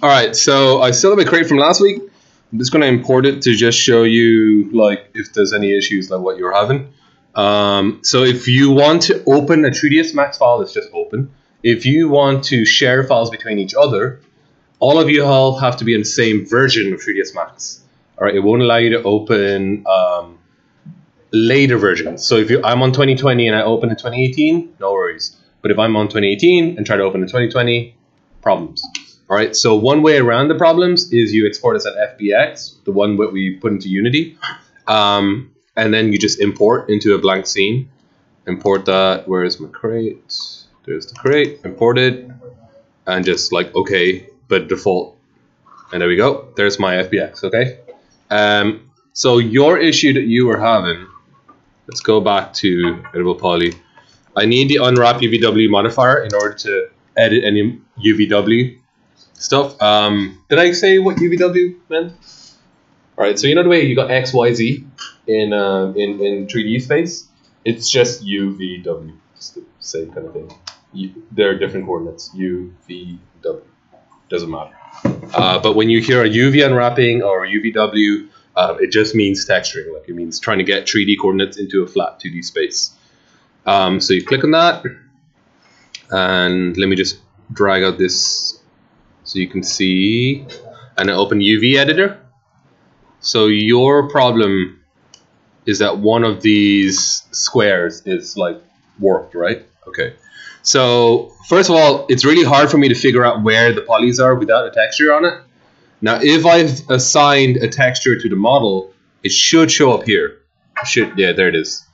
All right, so I still have a crate from last week. I'm just going to import it to just show you like if there's any issues like what you're having. So if you want to open a 3ds Max file, it's just open. If you want to share files between each other, all of you all have to be in the same version of 3ds Max. All right, it won't allow you to open later versions. So if I'm on 2020 and I open in 2018, no worries. But if I'm on 2018 and try to open in 2020, problems. All right, so one way around the problems is you export as an FBX, the one that we put into Unity, and then you just import into a blank scene. Import that. Where is my crate? There's the crate. Import it, and just like okay, but default. And there we go. There's my FBX. Okay. So your issue that you were having. Let's go back to Editable Poly. I need the unwrap UVW modifier in order to edit any UVW stuff. Did I say what UVW meant? All right, so you know the way you got X, Y, Z in 3D space? It's just UVW. It's the same kind of thing. They're different coordinates. UVW. Doesn't matter. But when you hear a UV unwrapping or UVW, it just means texturing. Like it means trying to get 3D coordinates into a flat 2D space. So you click on that, and let me just drag out this so you can see, and I open UV editor. So your problem is that one of these squares is like warped, right? Okay. So first of all, it's really hard for me to figure out where the polys are without a texture on it. Now, if I've assigned a texture to the model, it should show up here. Yeah, there it is.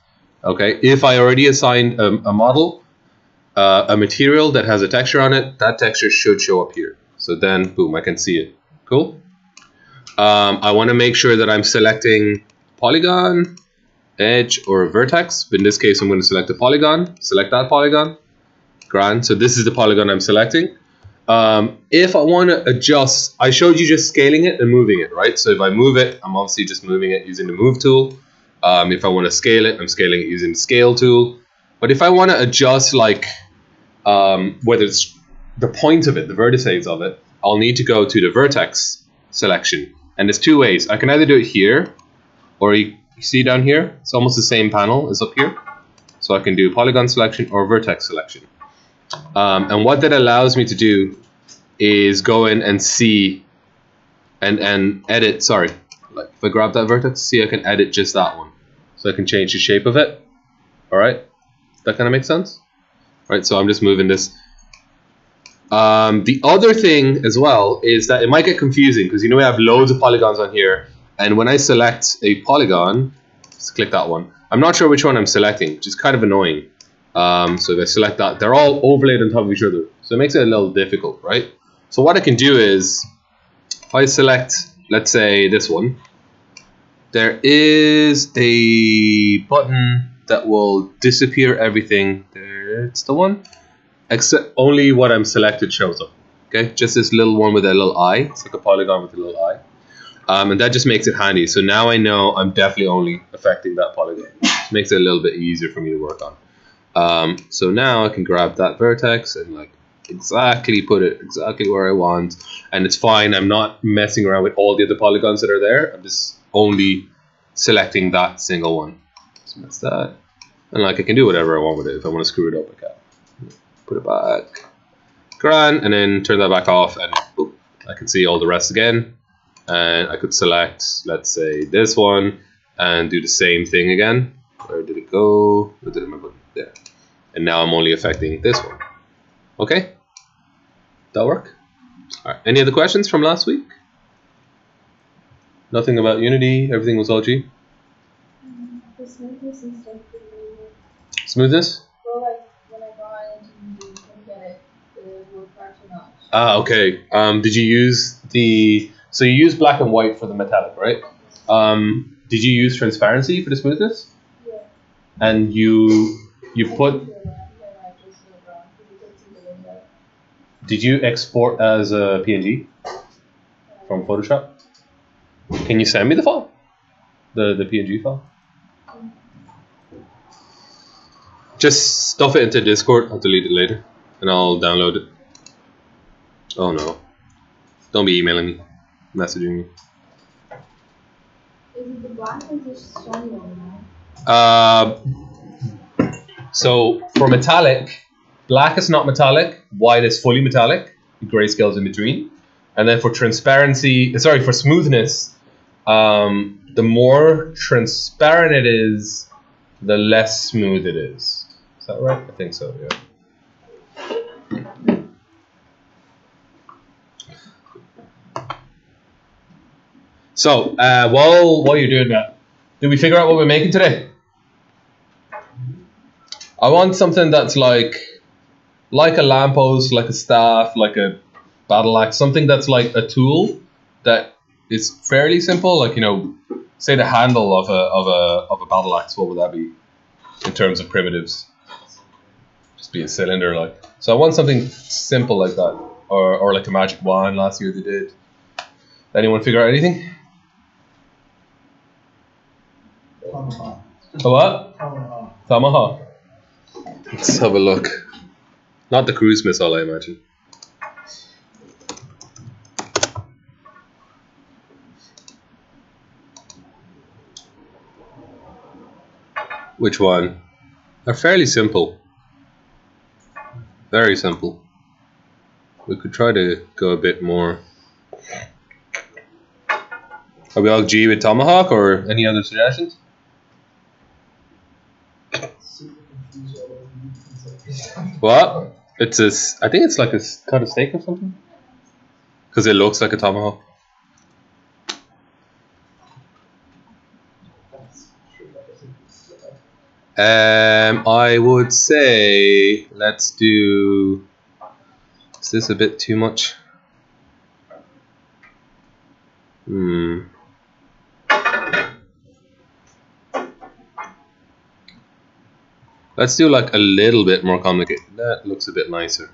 Okay. If I already assigned a model, a material that has a texture on it, that texture should show up here. So then, boom, I can see it. Cool. I want to make sure that I'm selecting polygon, edge, or a vertex. But in this case, I'm going to select a polygon. Select that polygon. Grand. So this is the polygon I'm selecting. If I want to adjust, I showed you just scaling it and moving it, right? So if I move it, I'm obviously just moving it using the move tool. If I want to scale it, I'm scaling it using the scale tool. But if I want to adjust like whether it's the point of it, the vertices of it, I'll need to go to the vertex selection. And there's two ways. I can either do it here, or you see down here, it's almost the same panel as up here. So I can do polygon selection or vertex selection. And what that allows me to do is go in and see and edit, sorry, like if I grab that vertex, see I can edit just that one. So I can change the shape of it. All right, that kind of makes sense? All right, so I'm just moving this. The other thing as well is that it might get confusing because you know we have loads of polygons on here, and when I select a polygon, just click that one. I'm not sure which one I'm selecting, which is kind of annoying. So if I select that, they're all overlaid on top of each other, so it makes it a little difficult, right? So what I can do is, if I select, let's say this one, there is a button that will disappear everything. There's the one. Except only what I'm selected shows up. Okay, just this little one with a little eye. It's like a polygon with a little eye. And that just makes it handy. So now I know I'm definitely only affecting that polygon. It makes it a little bit easier for me to work on. So now I can grab that vertex and like exactly put it exactly where I want. And it's fine. I'm not messing around with all the other polygons that are there. I'm just only selecting that single one. So that's that. And like I can do whatever I want with it. If I want to screw it up, I can. Put it back, grand, and then turn that back off, and boop, I can see all the rest again. And I could select, let's say, this one, and do the same thing again. Where did it go? Where did my button? There. And now I'm only affecting this one. Okay, that work? All right. Any other questions from last week? Nothing about Unity. Everything was all G. The smoothness and stuff. Smoothness? Well, like when I got into Unity and get it, it worked far too much. Ah, okay. Did you use the? So you use black and white for the metallic, right? Did you use transparency for the smoothness? Yeah. And you put. Did you export as a PNG from Photoshop? Can you send me the file? The PNG file? Just stuff it into Discord. I'll delete it later and I'll download it. Oh no. Don't be emailing me, messaging me. Is it the black or just shiny one now? So for metallic, black is not metallic, white is fully metallic, grayscale is in between. And then for transparency, sorry, for smoothness, the more transparent it is, the less smooth it is. Is that right? I think so, yeah. So, while you're doing that, did we figure out what we're making today? I want something that's like a lamppost, like a staff, like a battle axe, something that's like a tool that is fairly simple. Like, you know, say the handle of a battle axe. What would that be in terms of primitives? Just be a cylinder, like. So I want something simple like that, or like a magic wand. Last year they did. Anyone figure out anything? Tomahawk. A what? Tomahawk. Tomahawk. Let's have a look. Not the cruise missile, I imagine. Which one? They're fairly simple. Very simple. We could try to go a bit more. Are we all G with Tomahawk, or any other suggestions? What? It's a. I think it's like a cut of steak or something. Because it looks like a tomahawk. I would say let's do. Is this a bit too much? Let's do like a little bit more complicated. That looks a bit nicer.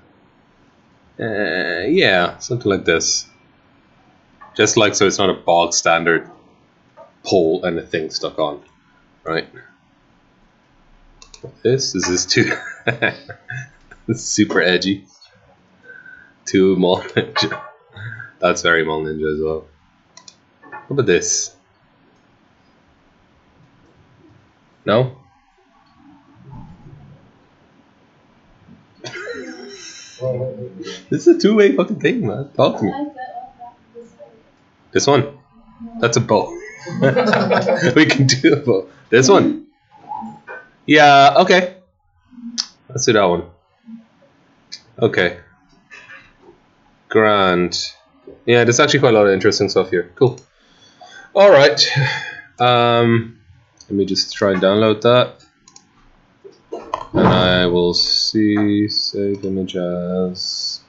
Yeah, something like this. Just like so it's not a bog standard pole and a thing stuck on. Right. Is this too this is super edgy. Too Mall Ninja. That's very Mall Ninja as well. What about this? No? This is a two-way fucking thing, man. Talk to me. This one? That's a bow. We can do a bow. This one? Yeah, okay. Let's do that one. Okay. Grand. Yeah, there's actually quite a lot of interesting stuff here. Cool. Alright. Let me just try and download that. And I will see, save image as.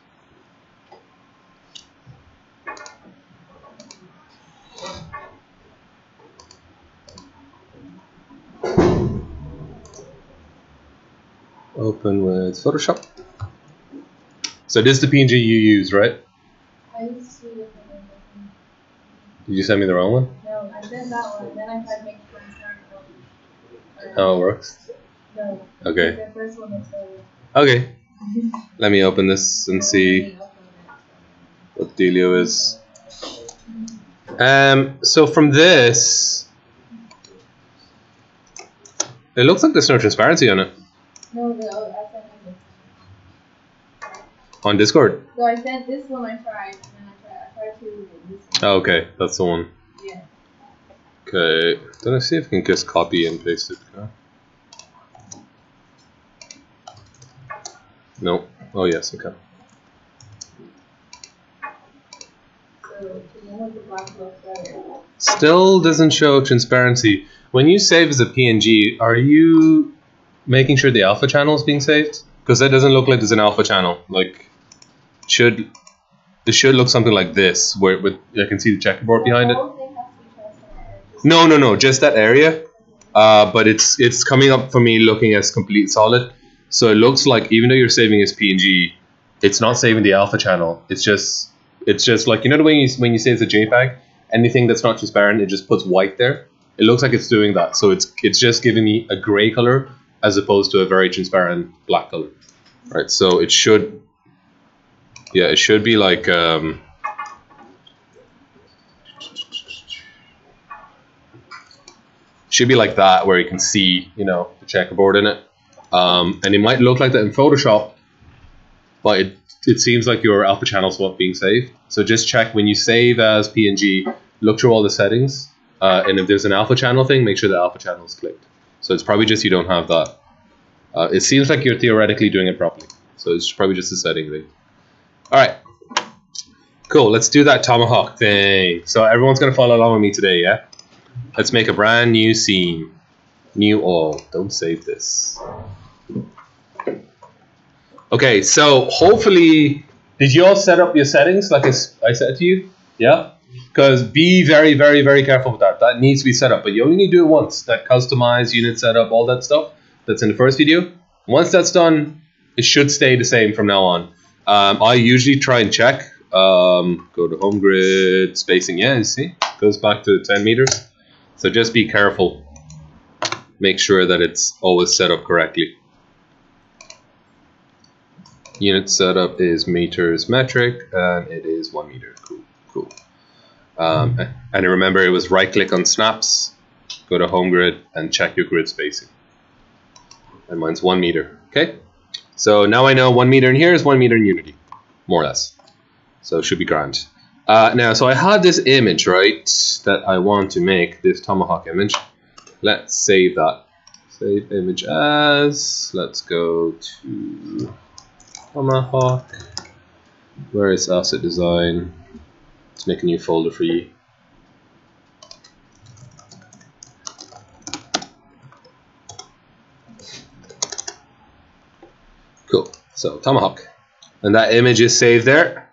Open with Photoshop. So this is the PNG you use, right? I used to look at it. Did you send me the wrong one? No, I did that one, then I tried making one start one. How it works? No. Okay. The first one is Okay. Let me open this and see what the dealio is. So from this, it looks like there's no transparency on it. No, I sent this. On Discord. So I sent this one. I tried, and then I tried to this one. Oh, okay, that's the one. Yeah. Okay, then I see if I can just copy and paste it. Okay. No. Oh yes, okay. So the one with the black looks better. Still doesn't show transparency. When you save as a PNG, are you making sure the alpha channel is being saved? Because that doesn't look like there's an alpha channel. Like, it should look something like this, where I can see the checkerboard behind it. The whole thing has to be transparent. No, just that area. But it's coming up for me looking as complete solid. So it looks like even though you're saving as PNG, it's not saving the alpha channel. It's just like, you know the way when you save as a JPEG, anything that's not transparent, it just puts white there. It looks like it's doing that. So it's just giving me a gray color as opposed to a very transparent black color. Right. So it should be like Should be like that, where you can see, you know, the checkerboard in it. And it might look like that in Photoshop, but it seems like your alpha channel swap being saved. So just check when you save as PNG, look through all the settings, and if there's an alpha channel thing, make sure the alpha channel is clicked. So it's probably just you don't have that. It seems like you're theoretically doing it properly. So it's probably just a setting thing. All right. Cool, let's do that tomahawk thing. So everyone's gonna follow along with me today, yeah? Let's make a brand new scene. New all. Don't save this. Okay, so hopefully, did you all set up your settings like I said to you? Yeah? Because be very, very, very careful with that. That needs to be set up, but you only need to do it once. That customize, unit setup, all that stuff that's in the first video. Once that's done, it should stay the same from now on. I usually try and check. Go to home grid, spacing, yeah, you see? Goes back to 10 meters. So just be careful. Make sure that it's always set up correctly. Unit setup is meters metric, and it is 1 meter. Cool, cool. And remember, it was right click on snaps, go to home grid, and check your grid spacing. And mine's 1 meter, okay? So now I know 1 meter in here is 1 meter in Unity, more or less. So it should be grand. Now, so I had this image, right, that I want to make, this tomahawk image. Let's save that. Save image as, let's go to tomahawk. Where is asset design? Let's make a new folder for you. Cool, so tomahawk. And that image is saved there.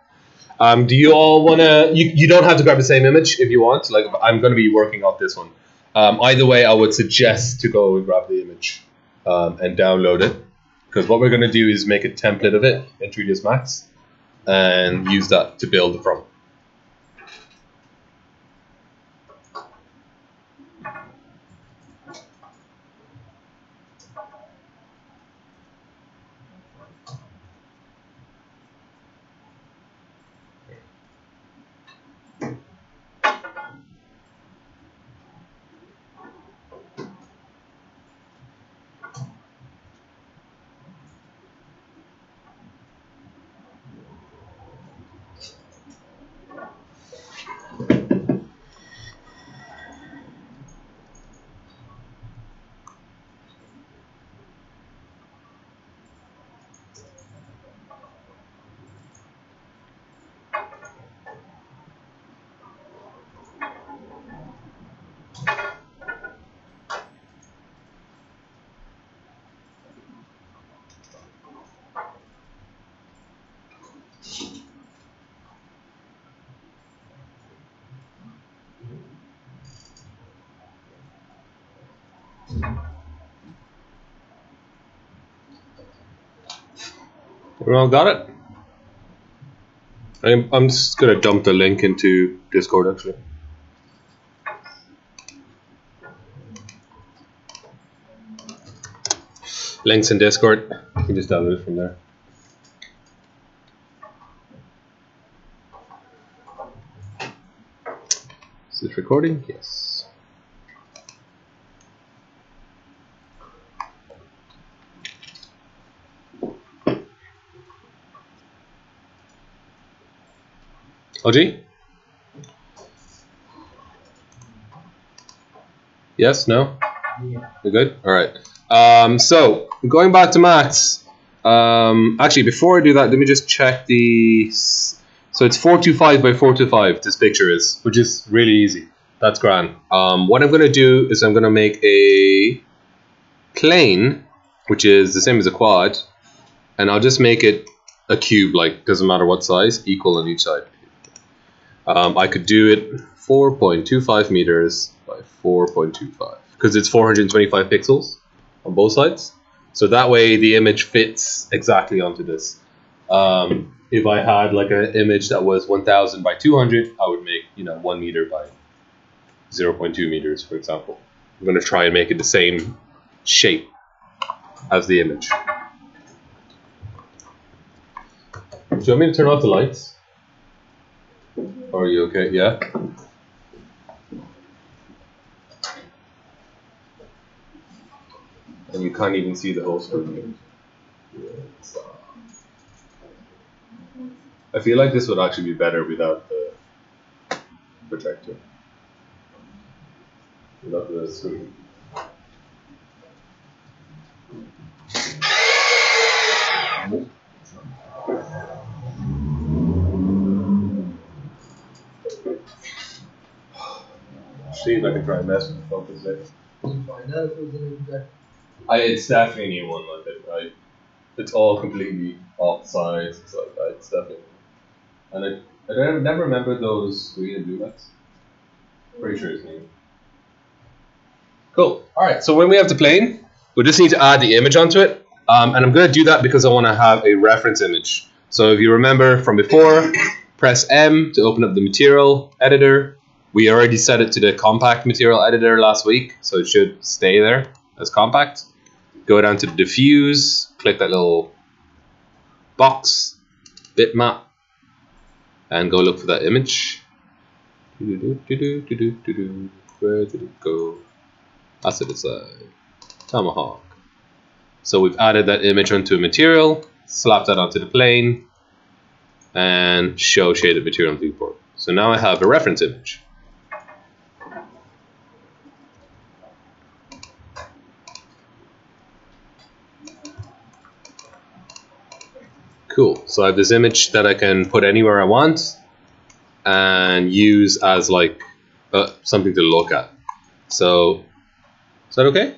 Do you all want to, you don't have to grab the same image if you want, like I'm going to be working off this one. Either way, I would suggest to go and grab the image and download it, because what we're going to do is make a template of it in 3ds Max and use that to build from. Everyone got it? I'm just going to dump the link into Discord actually. Links in Discord. You can just download it from there. Is this recording? Yes. OG? Yes? No? Yeah. You're good? Alright. So, going back to Max. Actually, before I do that, let me just check the... So it's 425 by 425, this picture is, which is really easy. That's grand. What I'm going to do is I'm going to make a plane, which is the same as a quad, and I'll just make it a cube, like, doesn't matter what size, equal on each side. I could do it 4.25 meters by 4.25 because it's 425 pixels on both sides. So that way the image fits exactly onto this. If I had like an image that was 1000 by 200, I would make, 1 meter by 0.2 meters, for example. I'm going to try and make it the same shape as the image. Do you want me to turn off the lights? Or are you okay? Yeah? and you can't even see the whole screen. I feel like this would actually be better without the projector. Without the screen. See if I can try and mess with the focus there. Did you find out if it was an inject? It's definitely a new one like it, right? It's all completely off sides. It's like it's definitely. And I never remember those green and blue lights. Pretty sure it's new. Cool. All right. So when we have the plane, we just need to add the image onto it, and I'm going to do that because I want to have a reference image. So if you remember from before, press M to open up the material editor. We already set it to the compact material editor last week, so it should stay there as compact. Go down to diffuse, click that little box, bitmap, and go look for that image. Where did it go? That's it, it's a tomahawk. So we've added that image onto a material, slapped that onto the plane, and show shaded material viewport. So now I have a reference image. Cool. So I have this image that I can put anywhere I want and use as like something to look at. So is that okay?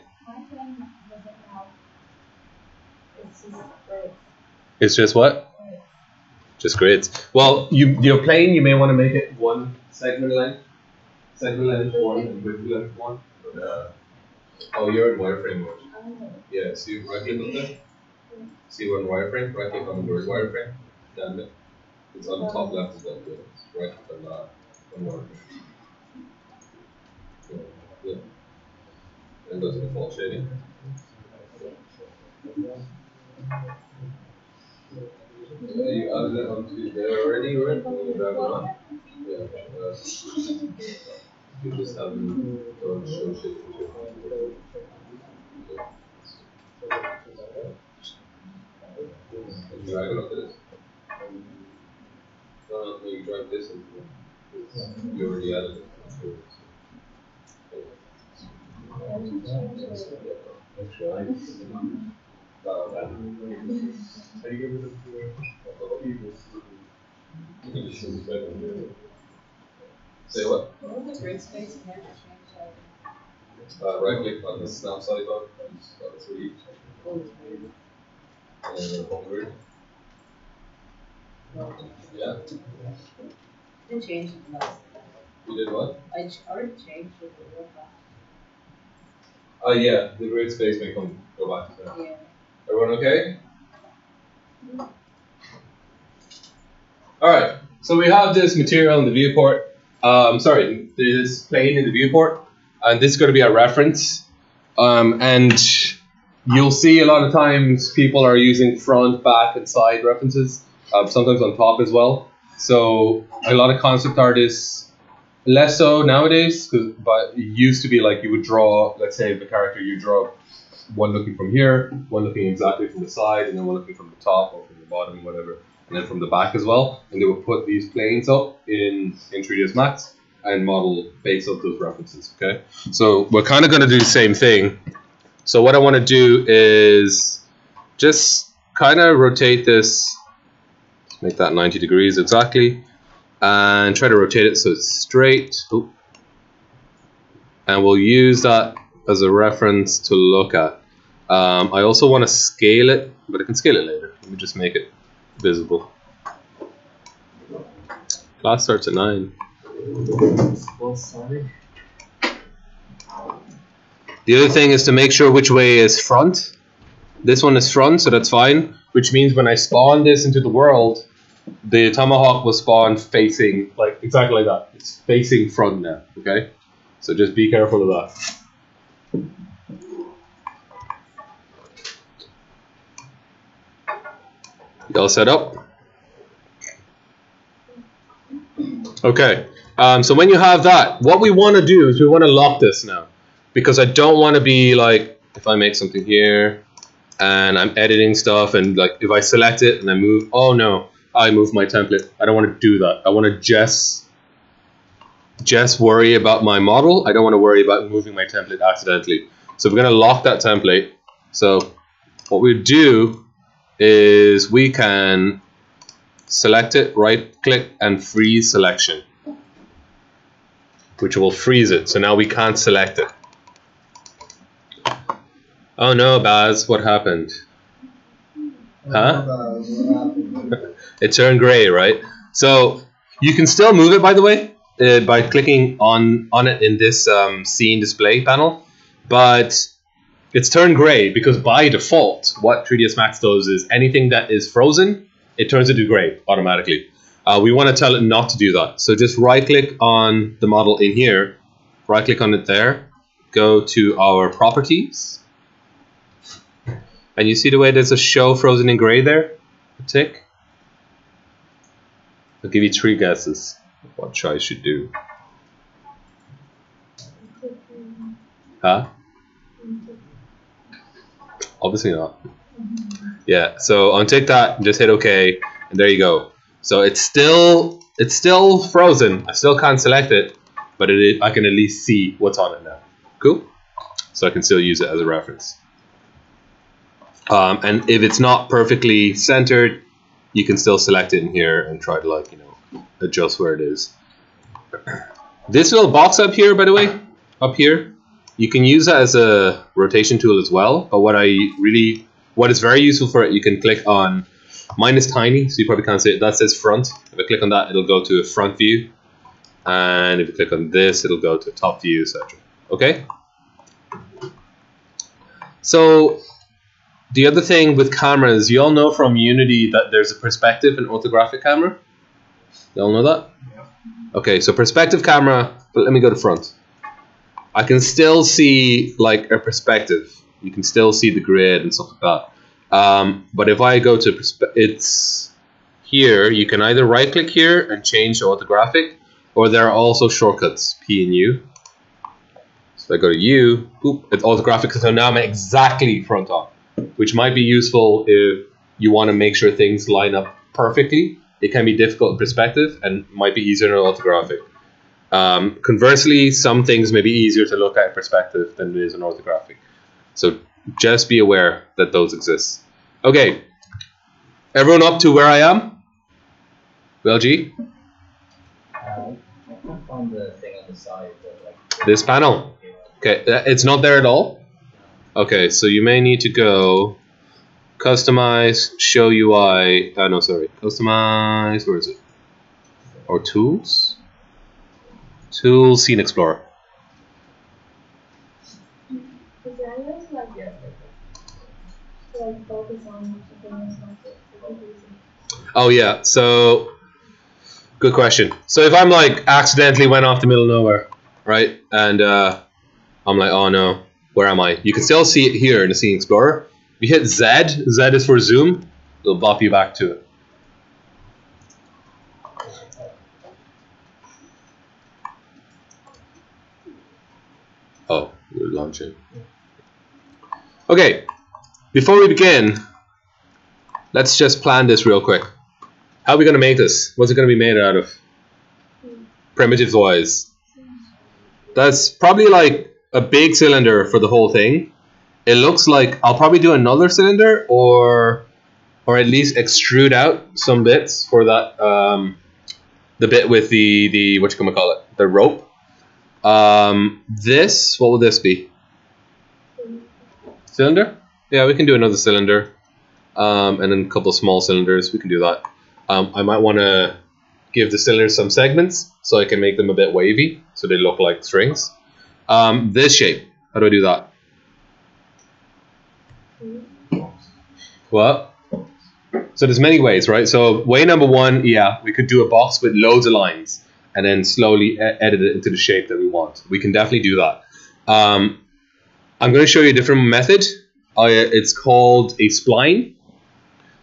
It's just what? Just grids. Well, your plane, you may want to make it one segment length one and width length one. Oh, you're in wireframe mode. Yeah. So you right click on there. See we're in wireframe. Right click on the word wireframe. Damn it. It's on the top left as well. Yeah. Right click on that. On wireframe. Yeah. And go to default shading. Yeah, you added it onto there already, right? You grab it on. Yeah. You just haven't done show shading. Drag it up to this. No, you drag this into it. You already added it. Say what? Right click on the snap side button. That's what you and then forward. Yeah. You changed it last. You did what? I already changed it. Yeah, the grid space may go back to that. Yeah. Everyone okay? Alright, so we have this material in the viewport. Sorry, this plane in the viewport, and this is going to be a reference. And you'll see a lot of times people are using front, back, and side references, sometimes on top as well. So a lot of concept artists, less so nowadays, but it used to be like you would draw, let's say the character, you draw one looking from here, one looking exactly from the side, and then one looking from the top or from the bottom, whatever, and then from the back as well. And they would put these planes up in 3ds Max and model based off those references, okay? So we're kind of going to do the same thing. So what I want to do is just kind of rotate this, make that 90 degrees exactly, and try to rotate it so it's straight. Oop. And we'll use that as a reference to look at. I also want to scale it, but I can scale it later. Let me just make it visible. Class starts at 9. The other thing is to make sure which way is front. This one is front, so that's fine, which means when I spawn this into the world, the tomahawk will spawn facing, like exactly like that. It's facing front now, okay? So just be careful of that. You all set up? Okay, so when you have that, what we want to do is we want to lock this now, because I don't want to be like if I make something here and I'm editing stuff, and like if I select it and I move, oh no, I moved my template. I don't want to do that. I want to just worry about my model. I don't want to worry about moving my template accidentally. So we're going to lock that template. So what we do is we can select it, right click and freeze selection, which will freeze it. So now we can't select it. Oh no, Baz, what happened? Huh? It turned gray, right? So you can still move it, by the way, by clicking on it in this scene display panel, but it's turned gray because by default, what 3ds Max does is anything that is frozen, it turns into gray automatically. We want to tell it not to do that. So just right click on the model in here, right click on it there, go to our properties, and you see the way there's a show frozen in gray there? A tick. I'll give you 3 guesses of what I should do. Huh? Obviously not. Yeah, so untick that, just hit OK, and there you go. So it's still frozen. I still can't select it, but I can at least see what's on it now. Cool. So I can still use it as a reference. And if it's not perfectly centered, you can still select it in here and try to, like, you know, adjust where it is. This little box up here, by the way, up here, you can use that as a rotation tool as well. But what is very useful for it, you can click on, mine is tiny, so you probably can't see it. That says front. If I click on that, it'll go to a front view. And if you click on this, it'll go to a top view, etc. Okay? So the other thing with cameras, you all know from Unity that there's a perspective and orthographic camera. You all know that? Okay, so perspective camera, but let me go to front. I can still see like a perspective. You can still see the grid and stuff like that. But if I go to it's here, you can either right click here and change the orthographic, or there are also shortcuts, P and U. So I go to U, boop, it's orthographic, so now I'm exactly front on, which might be useful if you want to make sure things line up perfectly. It can be difficult in perspective and might be easier in orthographic. Conversely, some things may be easier to look at in perspective than it is in orthographic. So just be aware that those exist. Okay, everyone up to where I am? LG? I can't find the thing on the side. Like, this panel? Okay, it's not there at all? Okay, so you may need to go customize, show UI, no sorry, customize, where is it? Or tools? Tools, Scene Explorer. Is there any way to like focus on something that's not so Oh yeah, so good question. So if I'm like accidentally went off the middle of nowhere, right? And I'm like, oh no, where am I? You can still see it here in the Scene Explorer. If you hit Z, Z is for zoom, it'll bop you back to it. Oh, you're launching. Okay, before we begin, let's just plan this real quick. How are we going to make this? What's it going to be made out of? Primitives wise. That's probably like a big cylinder for the whole thing. It looks like I'll probably do another cylinder or at least extrude out some bits for that, the bit with the whatchamacallit, the rope. This, what will this be? Cylinder? Yeah, we can do another cylinder. And then a couple of small cylinders, we can do that. I might want to give the cylinders some segments so I can make them a bit wavy so they look like strings. This shape, how do I do that? What? So there's many ways, right? So way number one, yeah, we could do a box with loads of lines and then slowly edit it into the shape that we want. We can definitely do that. I'm going to show you a different method. It's called a spline.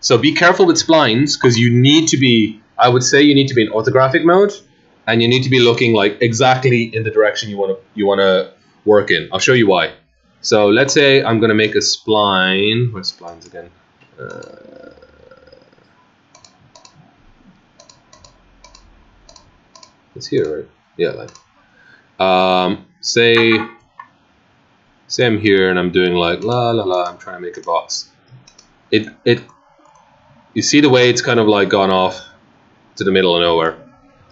So be careful with splines because you need to be, I would say you need to be in orthographic mode and you need to be looking like exactly in the direction you want to work in. I'll show you why. So let's say I'm going to make a spline. Where's splines again? It's here, right? Yeah, like say I'm here and I'm doing like la la la. I'm trying to make a box. You see the way it's kind of like gone off to the middle of nowhere,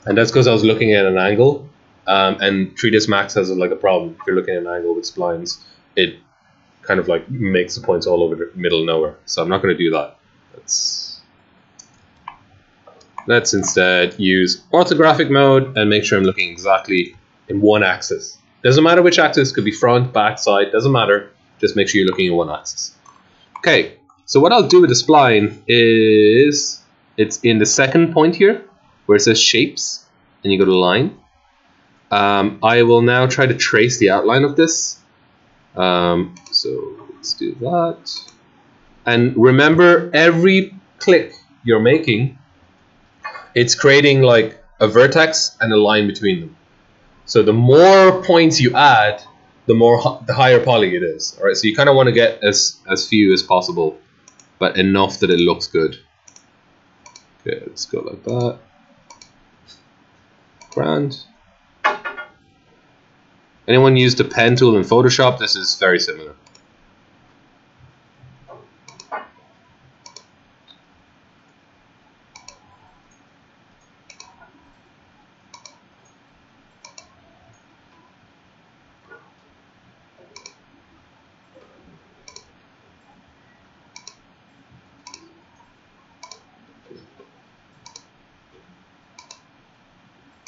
and that's because I was looking at an angle. And 3ds Max has like a problem. If you're looking at an angle with splines, it kind of like makes the points all over the middle of nowhere. So I'm not going to do that. Let's instead use orthographic mode and make sure I'm looking exactly in one axis. Doesn't matter which axis, could be front, back, side, doesn't matter. Just make sure you're looking in one axis. Okay, so what I'll do with the spline is it's in the second point here where it says shapes and you go to line. I will now try to trace the outline of this. So let's do that. And remember, every click you're making, it's creating like a vertex and a line between them. So the more points you add, the higher poly it is. All right, so you kind of want to get as few as possible, but enough that it looks good. Okay, let's go like that. Grand. Anyone used the pen tool in Photoshop? This is very similar.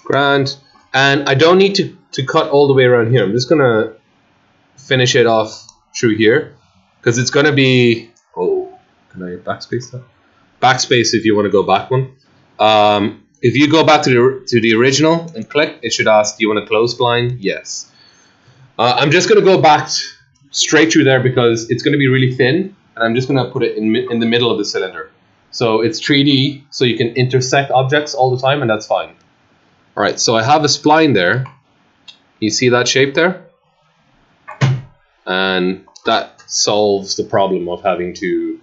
Grand. And I don't need to cut all the way around here. I'm just going to finish it off through here. Because it's going to be... Oh, can I backspace that? Backspace if you want to go back one. If you go back to the original and click, it should ask, do you want to close spline? Yes. I'm just going to go back straight through there because it's going to be really thin. And I'm just going to put it in the middle of the cylinder. So it's 3D, so you can intersect objects all the time, and that's fine. Alright, so I have a spline there. You see that shape there? And that solves the problem of having to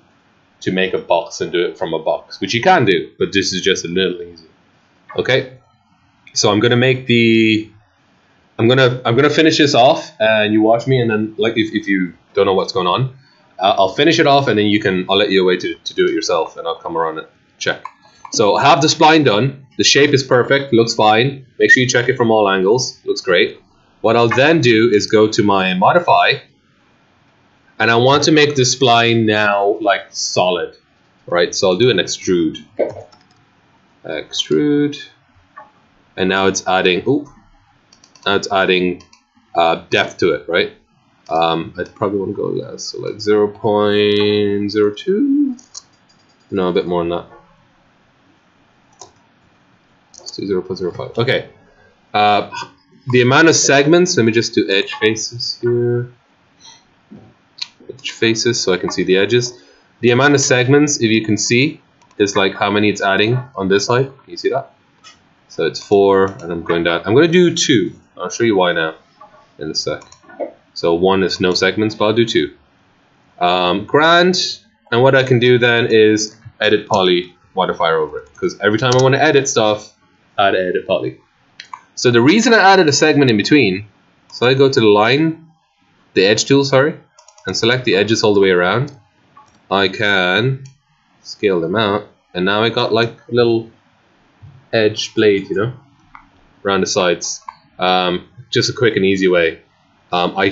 make a box and do it from a box, which you can do, but this is just a little easy. Okay, so I'm gonna make I'm gonna finish this off, and you watch me, and then like if you don't know what's going on, I'll finish it off, and then I'll let you away to do it yourself, and I'll come around and check. So I have the spline done. The shape is perfect, looks fine. Make sure you check it from all angles, looks great. What I'll then do is go to my modify, and I want to make the spline now like solid, right? So I'll do an extrude. Extrude, and now it's adding, depth to it, right? I'd probably want to go less, so like 0.02. No, a bit more than that. Let's do 0.05. Okay. The amount of segments, let me just do edge faces here. Edge faces so I can see the edges. The amount of segments, if you can see, is like how many it's adding on this side. Can you see that? So it's 4, and I'm going down. I'm going to do 2. I'll show you why now in a sec. So 1 is no segments, but I'll do 2. Grand. And what I can do then is edit poly modifier over it, because every time I want to edit stuff, add edit poly. So the reason I added a segment in between, so I go to the line, the edge tool, sorry, and select the edges all the way around. I can scale them out, and now I got like a little edge blade, you know, around the sides. Just a quick and easy way. I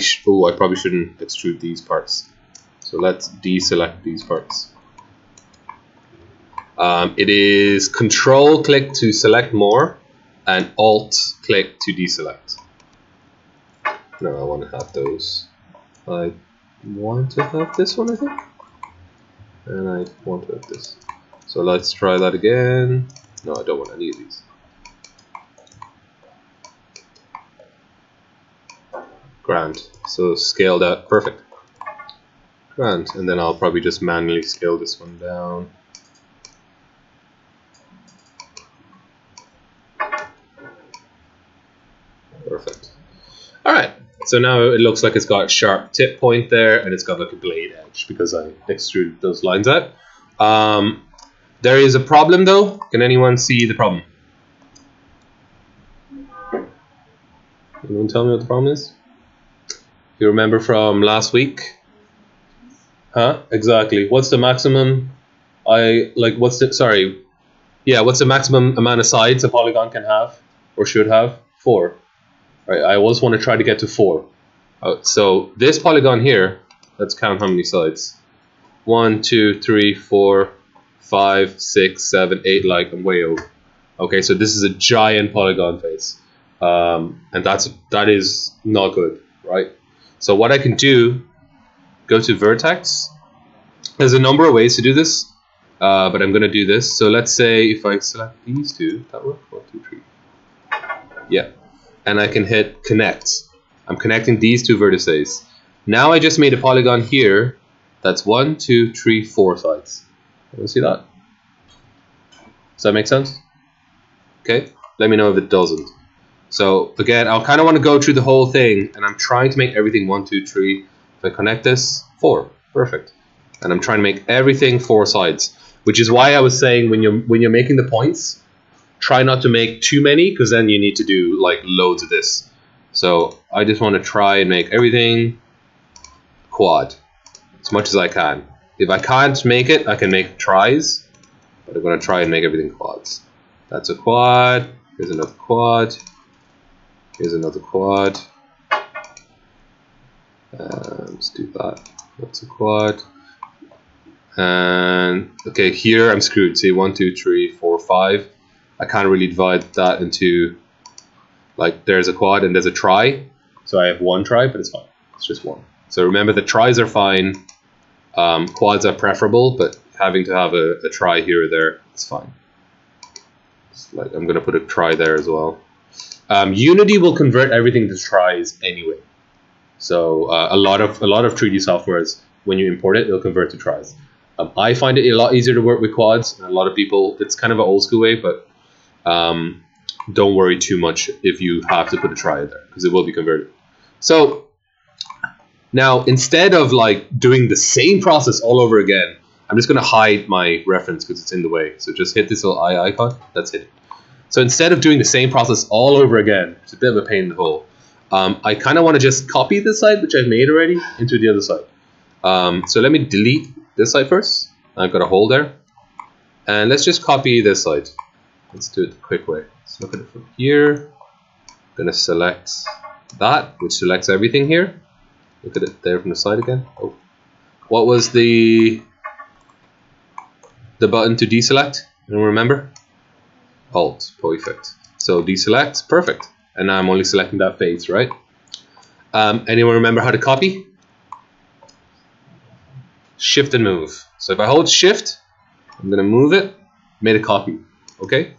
probably shouldn't extrude these parts. So let's deselect these parts. It is Control click to select more, and Alt click to deselect. No, I want to have those. I want to have this one, I think. And I want to have this. So let's try that again. No, I don't want any of these. Grand. So scale that. Perfect. Grand. And then I'll probably just manually scale this one down. Perfect. Alright. So now it looks like it's got a sharp tip point there, and it's got like a blade edge because I extruded those lines out. There is a problem though. Can anyone see the problem? Anyone tell me what the problem is? You remember from last week? Huh? Exactly. What's the maximum? What's the maximum amount of sides a polygon can have or should have? 4. Right. I always want to try to get to 4. So this polygon here, let's count how many sides. 1, 2, 3, 4, 5, 6, 7, 8. Like I'm way over. Okay, so this is a giant polygon face, and that is not good, right? So what I can do, go to vertex. There's a number of ways to do this, but I'm going to do this. So let's say if I select these two, that work? 1, 2, 3. Yeah, and I can hit connect. I'm connecting these two vertices. Now I just made a polygon here. That's 1, 2, 3, 4 sides. You see that? Does that make sense? Okay, let me know if it doesn't. So again, I'll kind of want to go through the whole thing, and I'm trying to make everything 1, 2, 3. If I connect this, 4, perfect. And I'm trying to make everything 4 sides, which is why I was saying when you're making the points, try not to make too many, because then you need to do like loads of this. So I just want to try and make everything quad as much as I can. If I can't make it, I can make tries, but I'm going to try and make everything quads. That's a quad. Here's another quad. Here's another quad. Let's do that. That's a quad. And okay, here I'm screwed. See, 1, 2, 3, 4, 5. I can't really divide that into, like, there's a quad and there's a try. So I have 1 try, but it's fine. It's just 1. So remember, the tries are fine. Quads are preferable, but having to have a try here or there, it's fine. It's like I'm gonna put a try there as well. Unity will convert everything to tries anyway. So a lot of 3D softwares, when you import it, it'll convert to tries. I find it a lot easier to work with quads, and a lot of people, it's kind of an old school way, but don't worry too much if you have to put a try there, because it will be converted. So now, instead of like doing the same process all over again, I'm just going to hide my reference because it's in the way. So just hit this little eye icon. That's it. So instead of doing the same process all over again, it's a bit of a pain in the hole. I kind of want to just copy this side, which I've made already, into the other side. So let me delete this side first. I've got a hole there. And let's just copy this side. Let's do it the quick way. Let's look at it from here. I'm going to select that, which selects everything here. Look at it there from the side again. Oh, what was the button to deselect? Anyone remember? Alt, perfect. So deselect, perfect. And now I'm only selecting that face, right? Anyone remember how to copy? Shift and move. So if I hold Shift, I'm gonna move it, made a copy. Okay?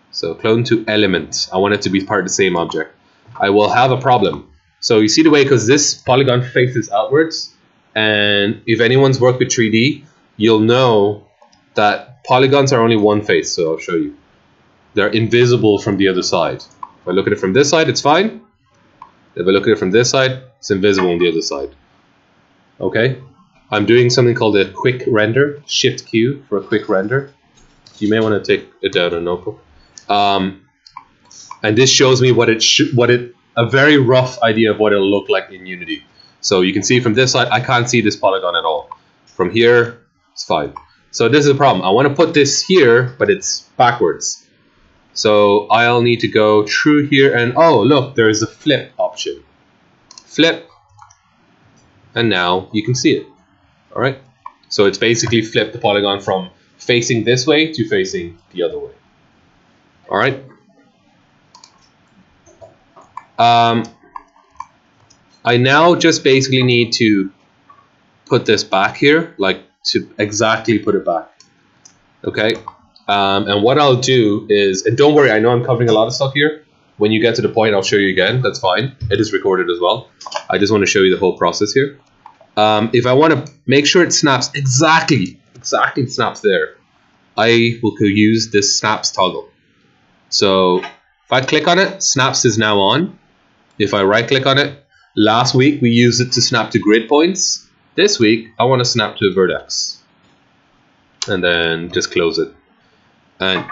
So clone to element. I want it to be part of the same object. I will have a problem. So you see the way, because this polygon faces outwards, and if anyone's worked with 3D, you'll know that polygons are only one face. So I'll show you. They're invisible from the other side. If I look at it from this side, it's fine. If I look at it from this side, it's invisible on the other side. Okay? I'm doing something called a quick render. Shift Q for a quick render. You may want to take it down on a notebook. And this shows me a very rough idea of what it'll look like in Unity. So you can see from this side, I can't see this polygon at all. From here, it's fine. So this is a problem. I want to put this here, but it's backwards. So I'll need to go through here and, oh, look, there's a flip option. Flip. And now you can see it. All right. So it's basically flipped the polygon from facing this way to facing the other way. All right. I now just basically need to put this back here, like to exactly put it back. Okay. And what I'll do is, and don't worry, I know I'm covering a lot of stuff here. When you get to the point, I'll show you again. That's fine. It is recorded as well. I just want to show you the whole process here. If I want to make sure it snaps exactly snaps there, I will use this snaps toggle. So if I click on it, snaps is now on. If I right click on it, Last week we used it to snap to grid points. This week I want to snap to a vertex. And then just close it. And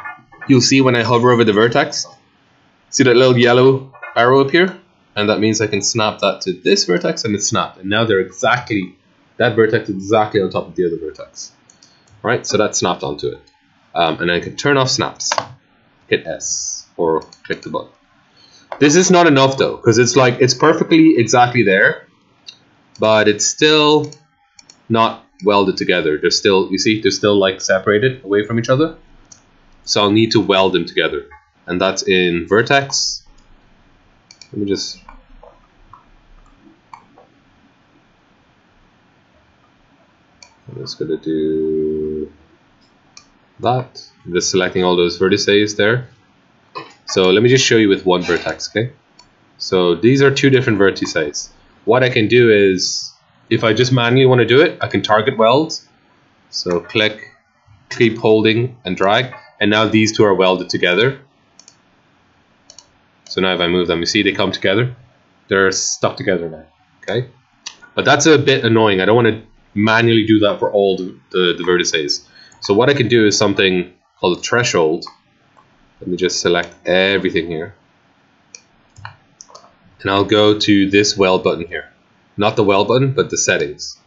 you'll see when I hover over the vertex, see that little yellow arrow up here? And that means I can snap that to this vertex, and it's snapped. And now they're exactly, that vertex is exactly on top of the other vertex. Right, so that's snapped onto it. And I can turn off snaps. Hit S or click the button. This is not enough though, because it's like, it's perfectly exactly there, but it's still not welded together. They're still, you see, they're still like separated away from each other. So I'll need to weld them together. And that's in vertex. Let me just, I'm just gonna do that. I'm just selecting all those vertices there. So let me just show you with one vertex, okay? So these are two different vertices. What I can do is, if I just manually want to do it, I can target weld. So click, keep holding and drag, and now these two are welded together. So now if I move them, you see they come together. They're stuck together now, okay? But that's a bit annoying. I don't want to manually do that for all the vertices. So what I can do is something called a threshold. Let me just select everything here. And I'll go to this weld button here. Not the weld button, but the settings.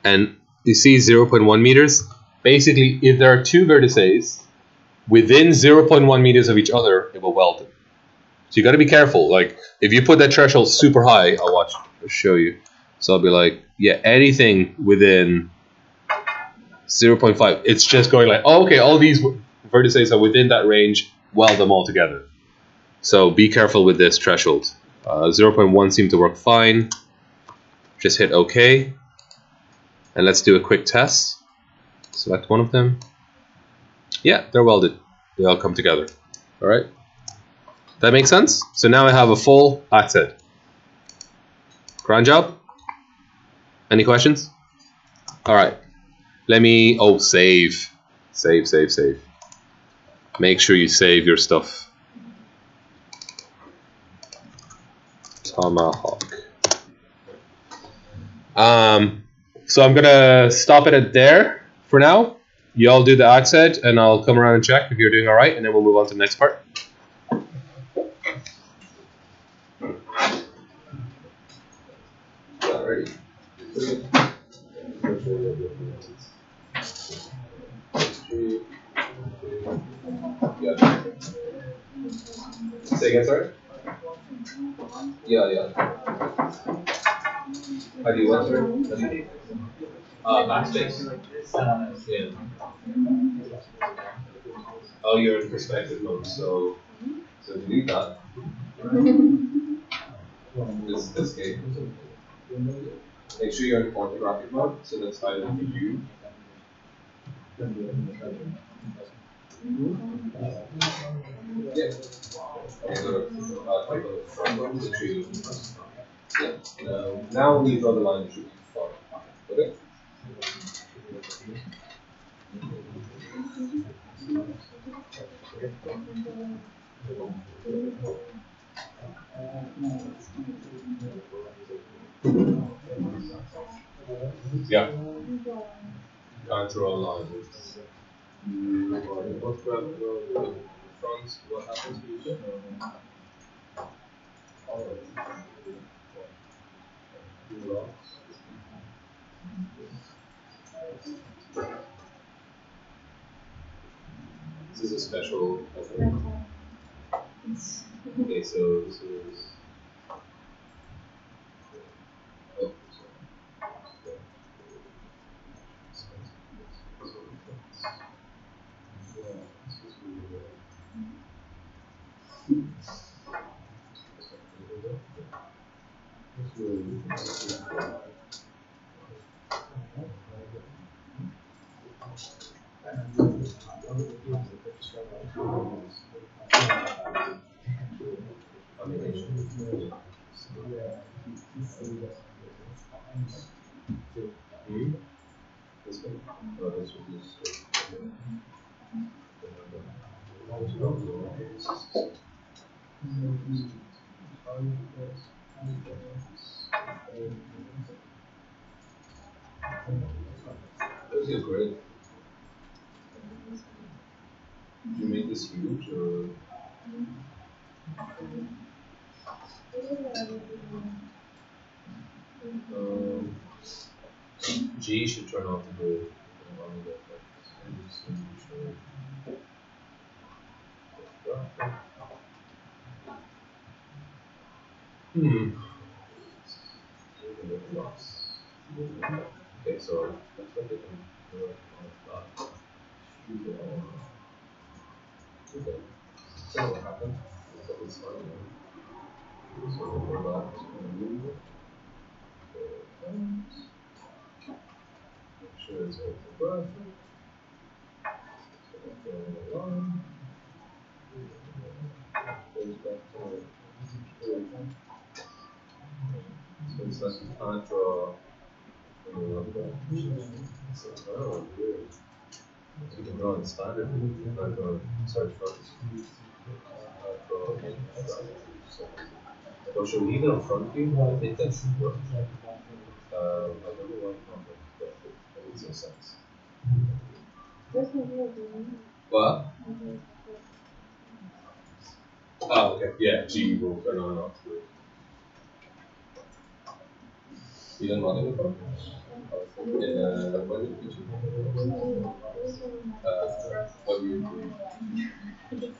And you see 0.1 meters. Basically, if there are two vertices within 0.1 meters of each other, it will weld them. So you got to be careful. Like if you put that threshold super high, I'll show you. So I'll be like, yeah, anything within 0.5. It's just going like, oh, okay, all these vertices are within that range. Weld them all together. So be careful with this threshold. 0.1 seemed to work fine. Just hit OK. And let's do a quick test. Select one of them. Yeah, they're welded. They all come together. All right. That makes sense? So now I have a full axe head. Grand job. Any questions? All right. Let me, oh, save. Save. Make sure you save your stuff. Tomahawk. So I'm gonna stop it at there for now. You all do the axe head, and I'll come around and check if you're doing all right, and then we'll move on to the next part. Alrighty. Yeah. Say again, sorry? Yeah. How do you want, sorry? Backspace. Yeah. Oh, you're in perspective mode, so delete that. This escape. Make sure you're in orthographic mode, so that's either you. Yeah. Okay, the tree. Yeah. Now when you draw the line, it should be far. Okay? Yeah. Can't draw lines. What happens to you? This is a special effort. Okay, so this is. Oh, this one? Oh, this one is. a grid. Did you make this huge or? G should turn off the grid. Okay, so that's what they can work on that. Okay. So what happened? So it's fine. So we'll go back to make sure it's orthographic. So let's go along. Goes back to so it's like you can't draw so, oh, weird. So you can draw in standard, you can't draw search front. So should we leave it on front view? I think that should work. I don't know why not, but it makes no sense. What? Oh, okay. Yeah, G will turn on and off. You done running it before? When did you what do you do?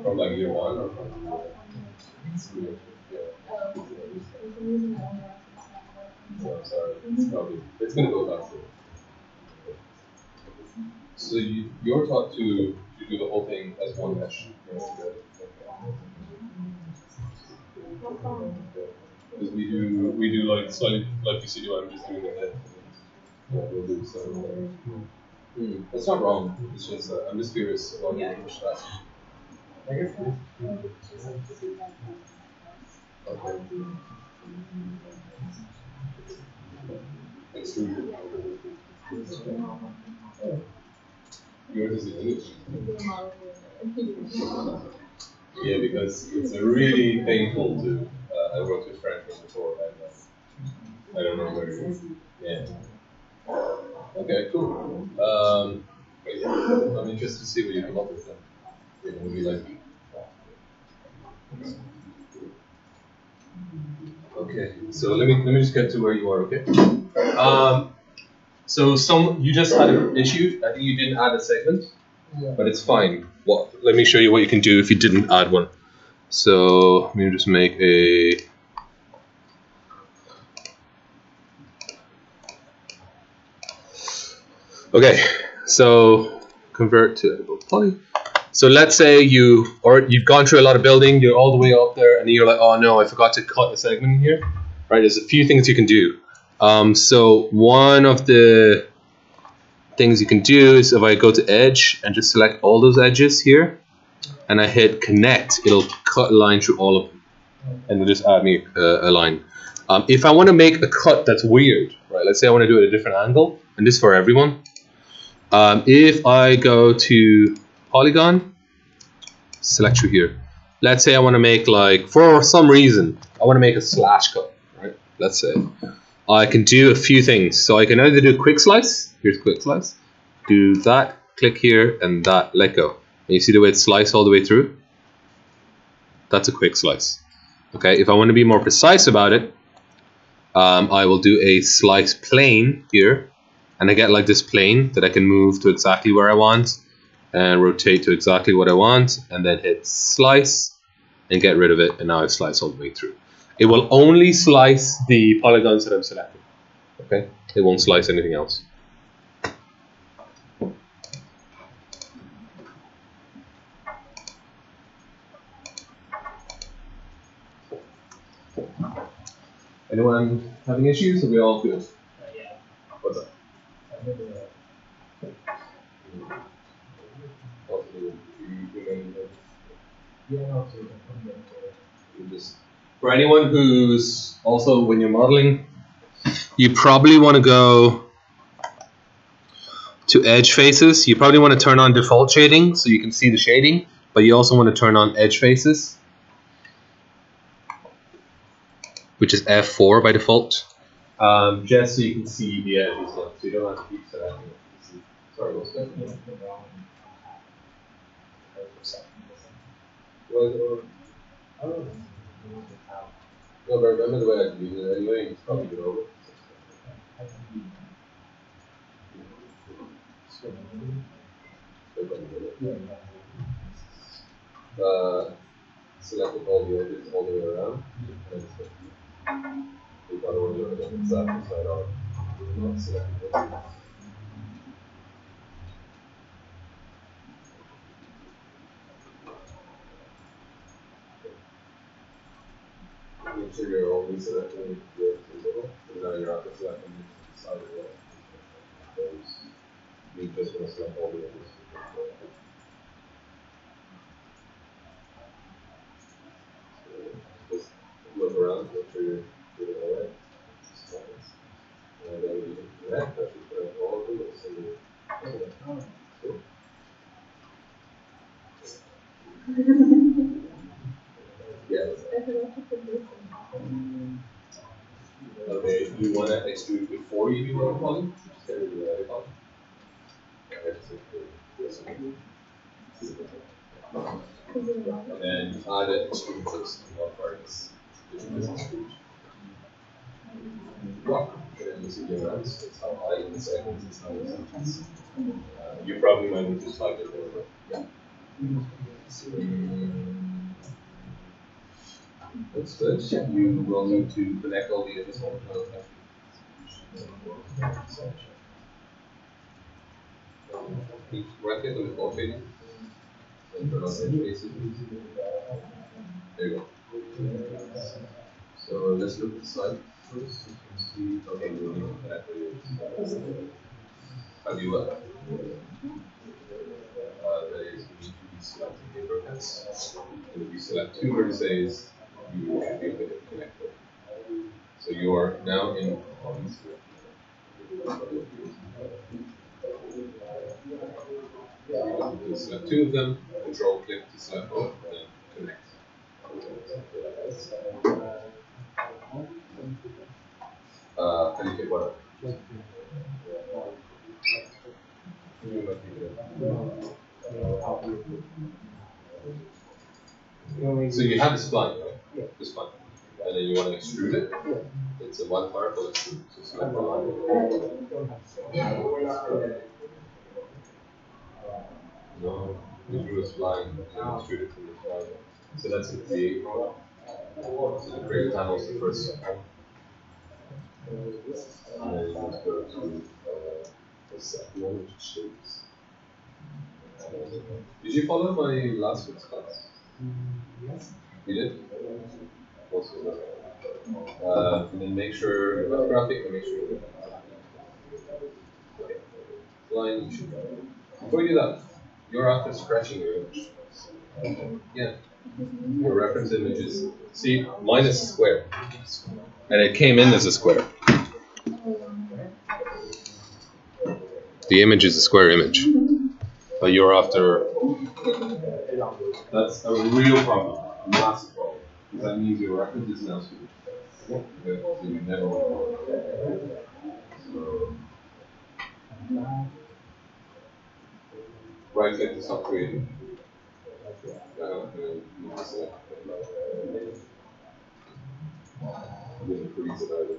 From like year one or from sorry, it's gonna go faster. So you're taught to do the whole thing as one mesh. Because we do like slightly like you see, I'm just doing the head. Yeah, we'll do so. That's not wrong. It's just I'm just curious about the push that. I guess. Okay. Extruded. Yours is in English. Yeah, because it's really painful to. I worked with French before, and I don't know where it is. Yeah. Okay, cool. I'm interested to see what you come up with then. It will be like. Okay, so let me just get to where you are. Okay. So you just had an issue. I think you didn't add a segment, but it's fine. Let me show you what you can do if you didn't add one. So let me just make a. Okay, so convert to editable poly. So let's say you've gone through a lot of building, you're all the way up there, and then you're like, oh no, I forgot to cut a segment here. Right? There's a few things you can do. So one of the things you can do is if I go to edge and just select all those edges here, and I hit connect, it'll cut a line through all of them, and it'll just add me a line. If I want to make a cut that's weird, right? Let's say I want to do it at a different angle, and this is for everyone. If I go to polygon, select through here. Let's say I want to make like, for some reason, I want to make a slash cut, right? Let's say. I can do a few things. So I can either do quick slice, here's quick slice, do that, click here, and that, let go. And you see the way it's sliced all the way through? That's a quick slice. Okay, if I want to be more precise about it, I will do a slice plane here, and I get like this plane that I can move to exactly where I want, and rotate to exactly what I want, and then hit slice, and get rid of it, and now I've sliced all the way through. It will only slice the polygons that I'm selecting. Okay, it won't slice anything else. Anyone having issues? Are we all good? Yeah. What's up? For anyone who's also, when you're modeling, you probably want to go to edge faces. You probably want to turn on default shading so you can see the shading, but you also want to turn on edge faces, which is F4 by default. Just so you can see the edges, so you don't have to keep selecting it. Sorry, what's that? No, but remember the way I do it anyway, it's probably good over. Select all the edges all the way around. And you got all your side to side on. Not selecting it. Make sure you're only selecting the middle, and now you're after selecting the side of the you just want to select all the edges. Just look around, make sure you're doing it all right. And then you can connect, that should connect all of them. So yeah. Okay, you want to extrude before you do the column? Just get rid of the other column. And you add it extrude first. What part is extrude? And you see the amounts, it's how high in seconds, it's how many seconds. You probably might need to slide it over. Yeah. That's good. You will need to connect all the edges on the right click on the call fading and turn on edge faces. There you go. So let's look at the slide first. You can see, okay, we need to connect the edges. How do you work? That is, we need to be selecting the vertex. And if you select two vertices, you should be able to connect them. So you are now in points. You select two of them, control click to select both, and then connect. Can you take what up? So you have the spline, right? Yeah. The spline. And then you want to extrude it. It's a one particle extrude. So select the line. No, you drew a spline and extrude it from the spline. So that's the create. So the create panel is the first one. And then you want to go to the second one, which is shapes. Did you follow my last week's class? Yes. You did? Also, and then make sure rough graphic and make sure you line. Before you do that, you're after scratching your image. Yeah. Your reference image is, see, mine is a square. And it came in as a square. The image is a square image. But you're after, that's a real problem, a massive problem. Because that means your reference is now switched. Okay, so you never want to. So, right click to stop creating. Freeze it either.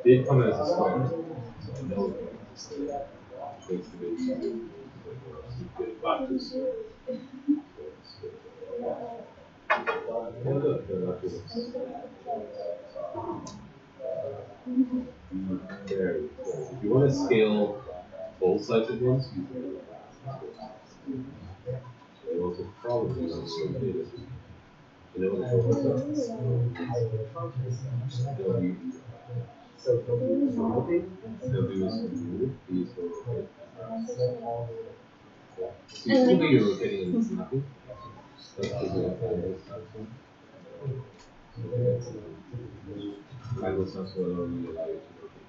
Did come as a square, so I know it makes the bit easier to get back to square. There. If you want to scale both sides at once, you can. You also probably want to scale data. You know what the So Toby is rotating? Toby was moved, he's rotating. Yeah. So you still be rotating and it's nothing. So that's I will sense will only allow you to rotate.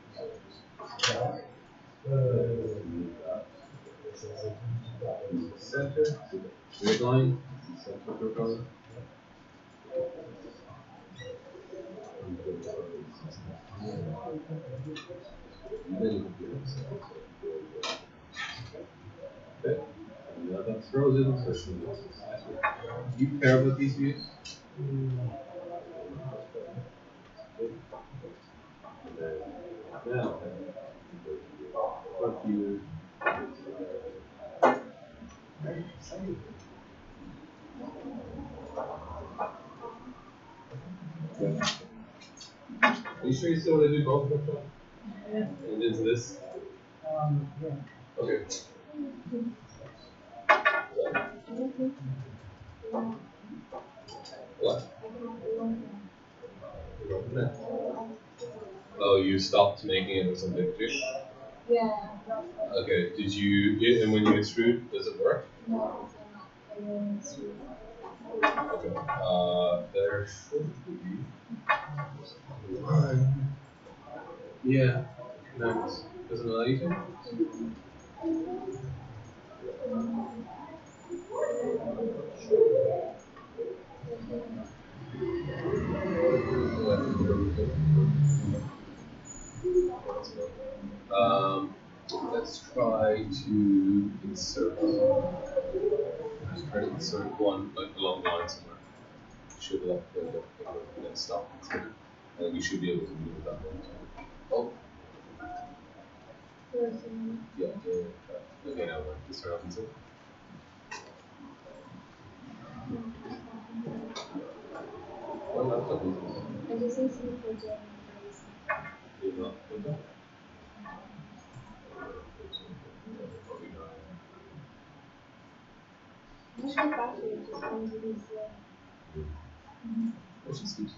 Center, straight line, center propeller. Okay. And now that's frozen, so she loses. Do you care about these views? Now, what you Are you sure you still want to do both of them? Yeah. And into this? Yeah. Okay. What? Oh, you stopped making it or something too? Yeah. Okay, did you, and when you extrude, does it work? No, I'm not. Okay, there should be. Yeah, no, doesn't allow you to? Let's try to insert. Let's try to insert one like along the line somewhere. Should let the then stop. And we should be able to move that one. Oh, yeah. Okay, now we're just start off insert. What laptop is this? I just need to be for doing Is not Windows? Just the battery just comes with these. Let's just keep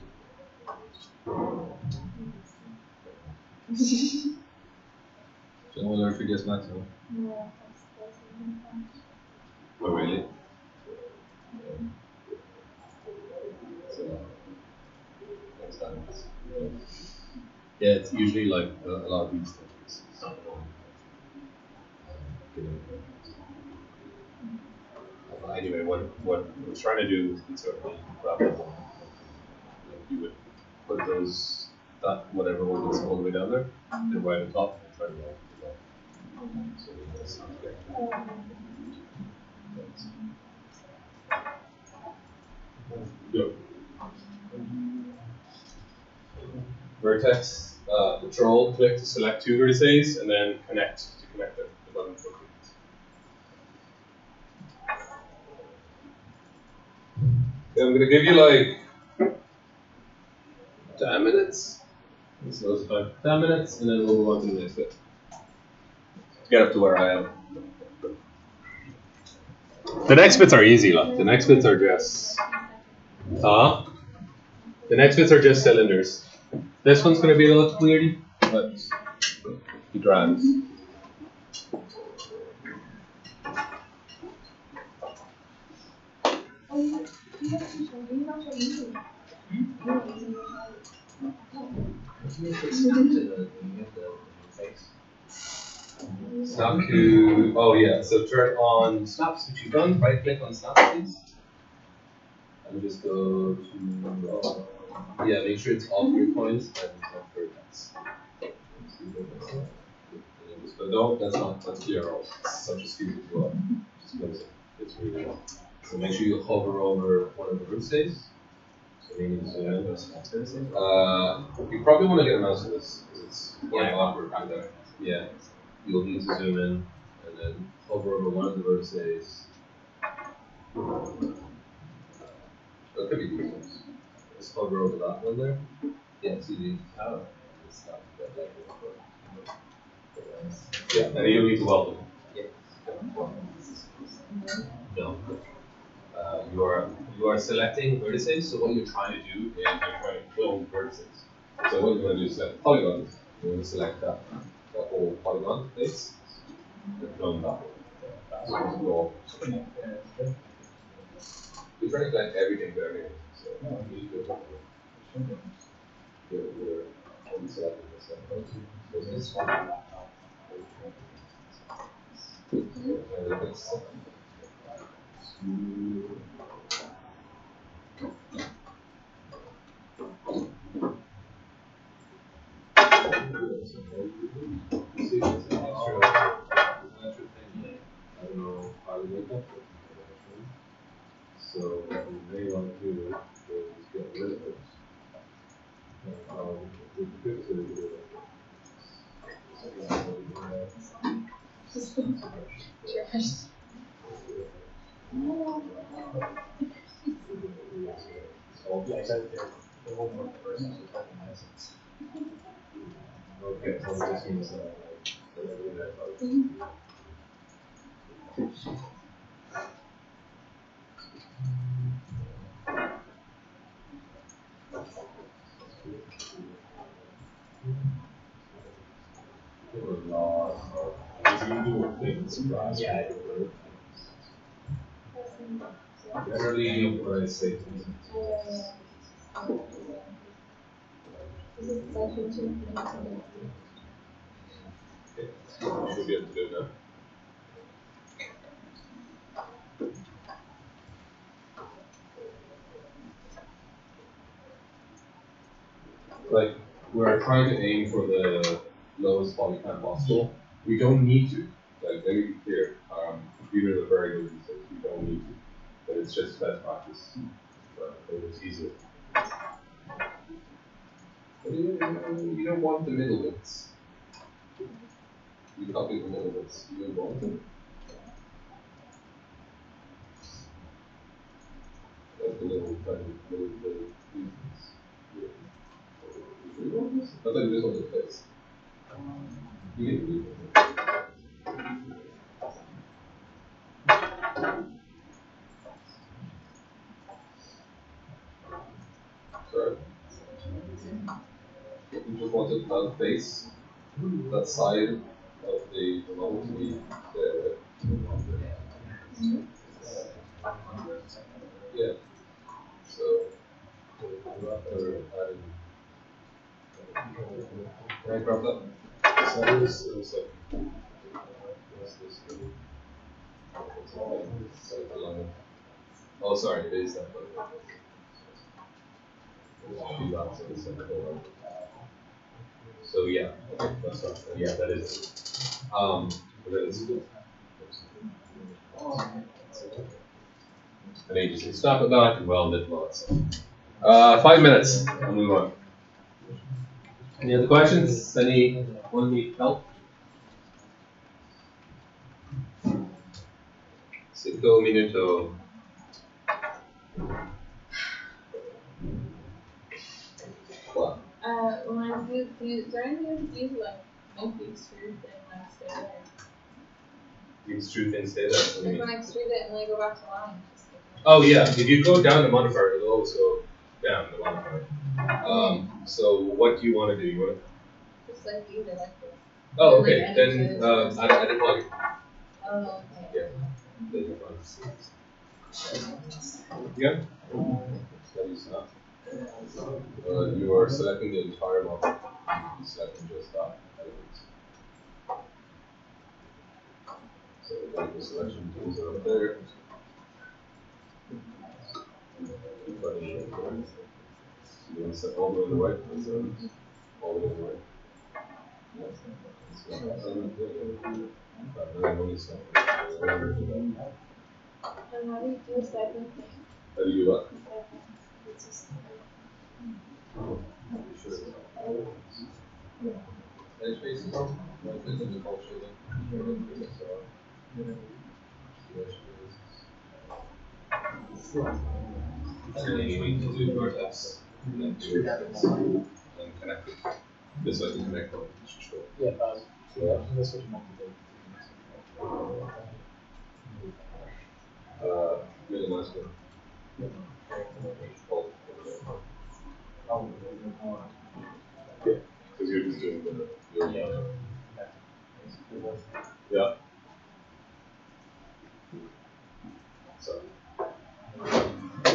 So we'll learn 3ds Max now. No, Oh, really? So, next time. Yeah, it's usually like a lot of these things. Anyway, what we're trying to do is certainly grab it. You would put those, that whatever one that's all the way down there, and right on top, and try to like do that. So that's okay. Go. Vertex, control, click to select two vertices, and then connect to connect the button for connect. Okay, I'm gonna give you like 10 minutes. This is about 10 minutes, and then we'll move on to the next bit. Get up to where I am. The next bits are easy, like the next bits are just the next bits are just cylinders. This one's gonna be a little weird, but be grand. Snap to, oh yeah, so turn on snaps, which you've done. Right click on snaps, please. And just go to, yeah, make sure it's off your coins and off your text. But no, that's clear all. It's such a stupid as well. Just close it. It's really well. So make sure you hover over one of the vertices. So we need to zoom in. You probably want to get a mouse on this because it's quite awkward right there. Yeah. You'll need to zoom in and then hover over one of the vertices. That could be these ones. Just hover over that one there. Yeah, see the arrow. Yeah, and you'll need to welcome. Yeah. No. You are selecting vertices, so what you're trying to do is you're trying to clone vertices. So what you're going to do is select polygons. We're going to select that whole polygon face and clone that. So it's go. We're trying to connect everything to everything. So we need to do we're only selecting this one. So this one. See, it's an extra thing. I don't know how to make that. So what we may want to do is get rid of it. We can fix it. Trash. Yeah, exactly. The whole more person is recognizes. Okay, so this means Yeah. generally what I say Is it session 2? should be able to do it now. Like we're trying to aim for the lowest poly count possible. We don't need to. Like let me be clear. Computers are very good at these things. We don't need to. But it's just best practice. But it's easier. But you don't want the middle bits. You copy the middle bits. You don't want them. Like the little pieces. You want this? I thought you just wanted the face. You get the sorry. You just wanted that face, that side of the model to be there, right? Yeah. So, can I grab that? So it was like, what's this? It's like a line. Oh, sorry, it is that. So yeah, okay, that's right. Yeah, that is. But that is good. And then you just say stop at that and weld it and all that stuff. 5 minutes. I'll move on. Any other questions? Anyone need help? 5 minutos. What? When I do, is there anything to use like make the extrude thing like stay there? You extrude things stay there. Like when I extrude it and then I go back to line. Oh yeah, if you go down the modifier, it'll always go down the modifier. So what do you want to do? You want to? Just like use it like this. Oh, okay. Like, Then add a plugin. Oh, okay. Yeah. Then you're fine. Yeah. That is not. You are selecting the entire model. You selecting just that element. So like the selection tools are up there. You want to set all the way to the right, all the way to the right. And how do you do a second thing? How do you do that? It's just Edge faces on? Like this in the culture then. So you need to do vertex and then do vertex and connect it. This way you connect them. Sure. Yeah, so that's what you want to do. Really nice one. Yeah, because you're just doing the Yeah. So.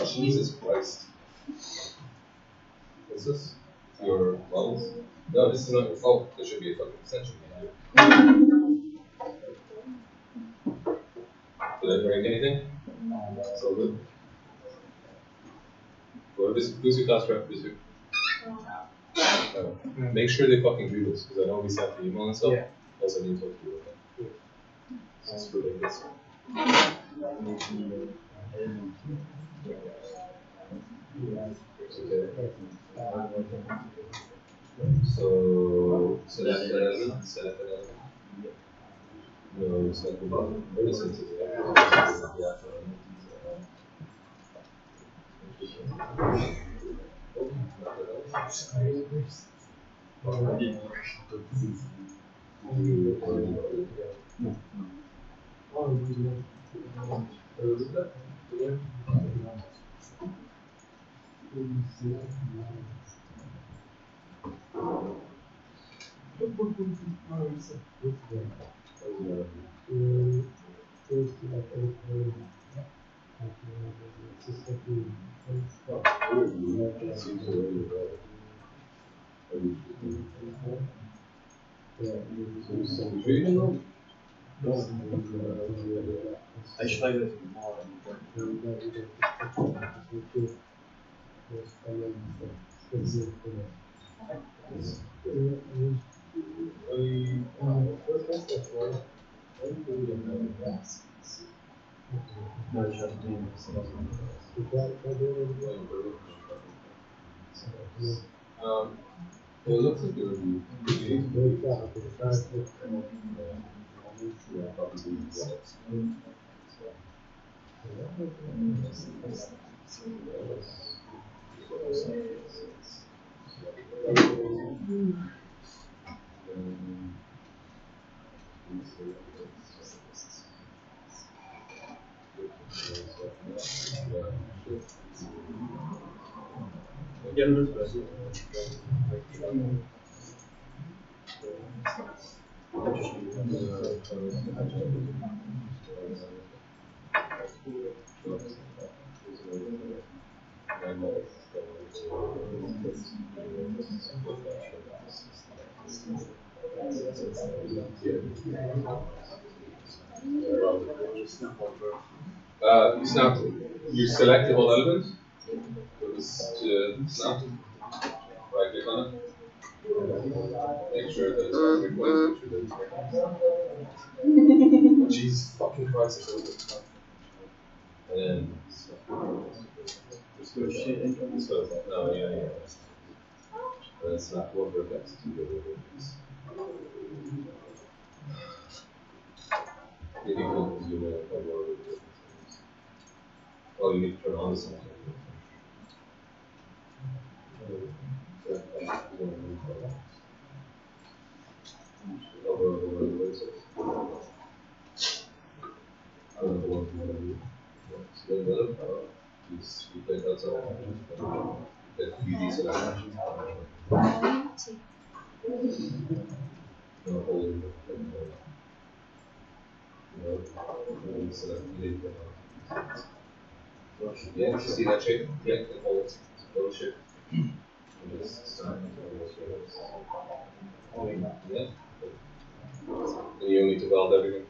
Jesus Christ. What's this? Your models? No, this is not your fault. There should be a fucking extension behind it. Did I break anything? It's all good. Who's your class rep this week? Make sure they fucking do this, because I know we sent the email and stuff. Yeah. Also need to talk to you about that. That's ridiculous. Okay. So, select an element, select an element. No, select the bottom. Listen to the I should like it more. It looks like there would be. You snapped it. You selected all elements. It was snapped. Right click on it. Make sure that it's perfect. Make sure that it's perfect. Jesus fucking Christ, it's over. And then. No, yeah. And then snap one vertex to the other vertex. Maybe you can zoom in on more of the different. Oh, you need to turn on the sensor. Yeah, see that shape? Click and hold. Little shape. And just snap. Yeah. And you need to weld everything.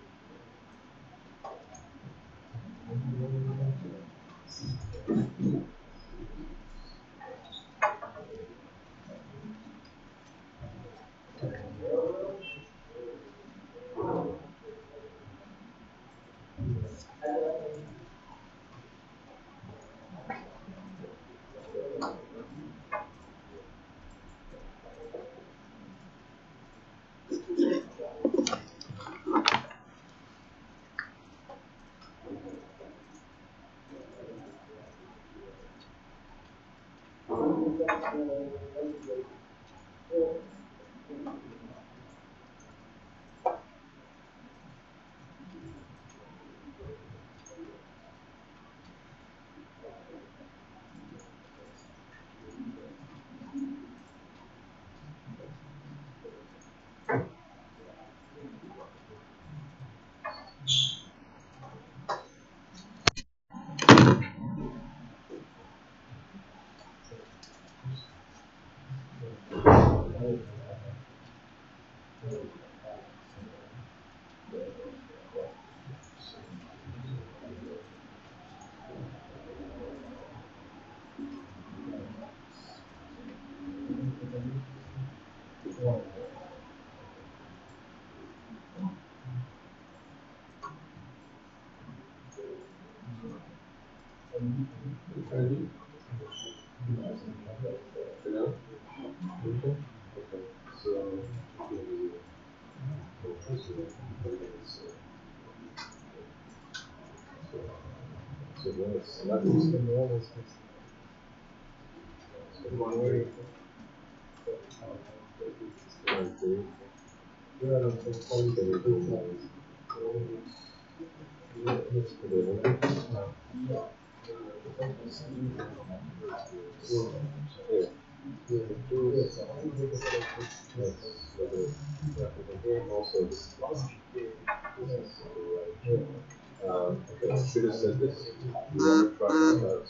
Okay, I should have said this. You want to try that out.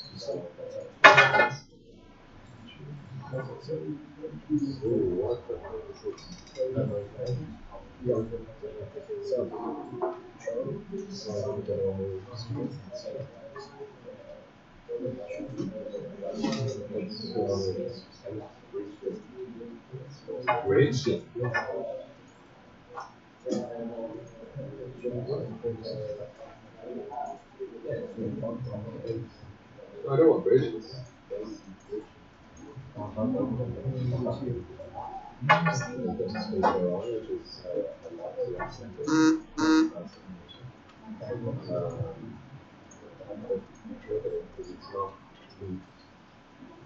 Ooh, what the hell is this? Bridge? I don't want bridges.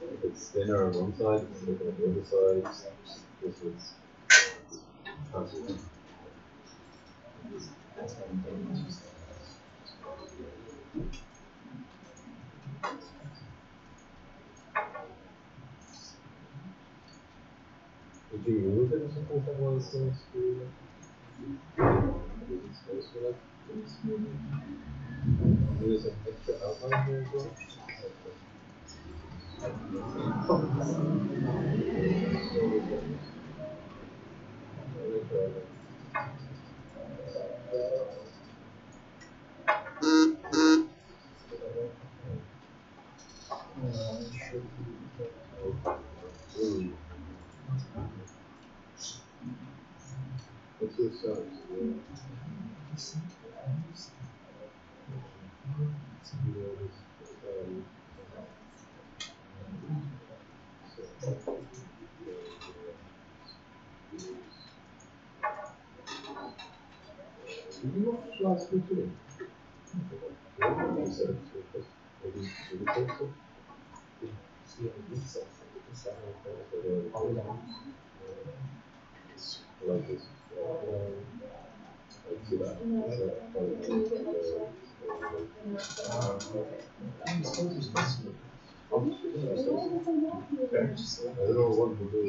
If it's thinner on one side, it's thicker on the other side. This is Did you move it or something like one of those things? Space for that? There's an extra outline here as well. What's your size? Did you watch last week too? Like this. Let's see that. I don't know what to do.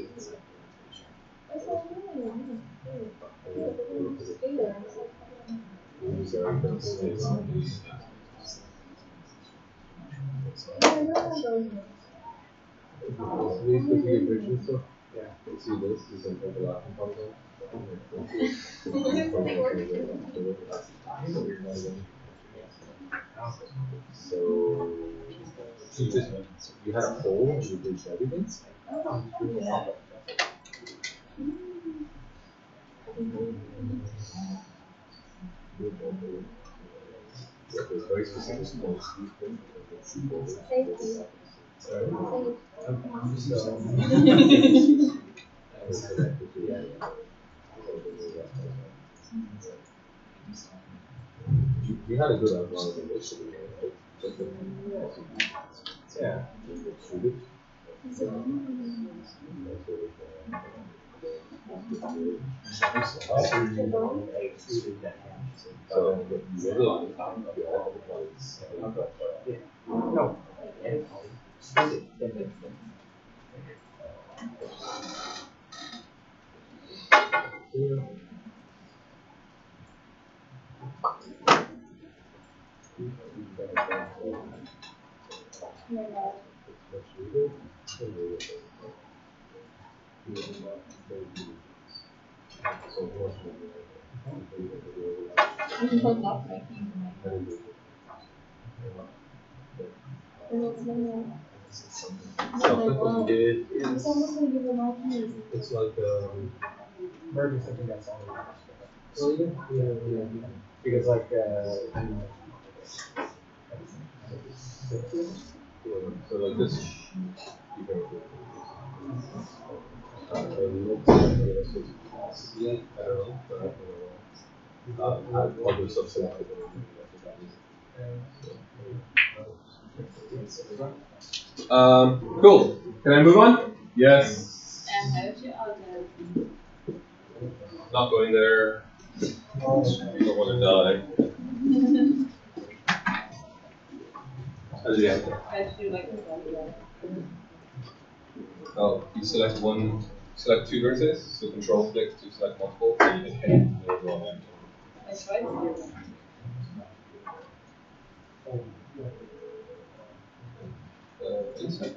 These could be bridges, so yeah. You see this is an overlapping content. So you had a hole and you did everything? Yeah, there's very specific spots. You had a good outline of this, right? Yeah. No. I can post off my feet. It's almost like you're my keys. It's like Merge is something that's on well, yeah. because like So like this, you can looks like I don't know, but other subset. Cool. Can I move on? Yes. And how to order. Not going there. You don't want to die. How do you have that? How to do like a Oh, you select one, select two vertices, so control click to select multiple, and you hit A, and it'll go on there. I tried to do that. Inside.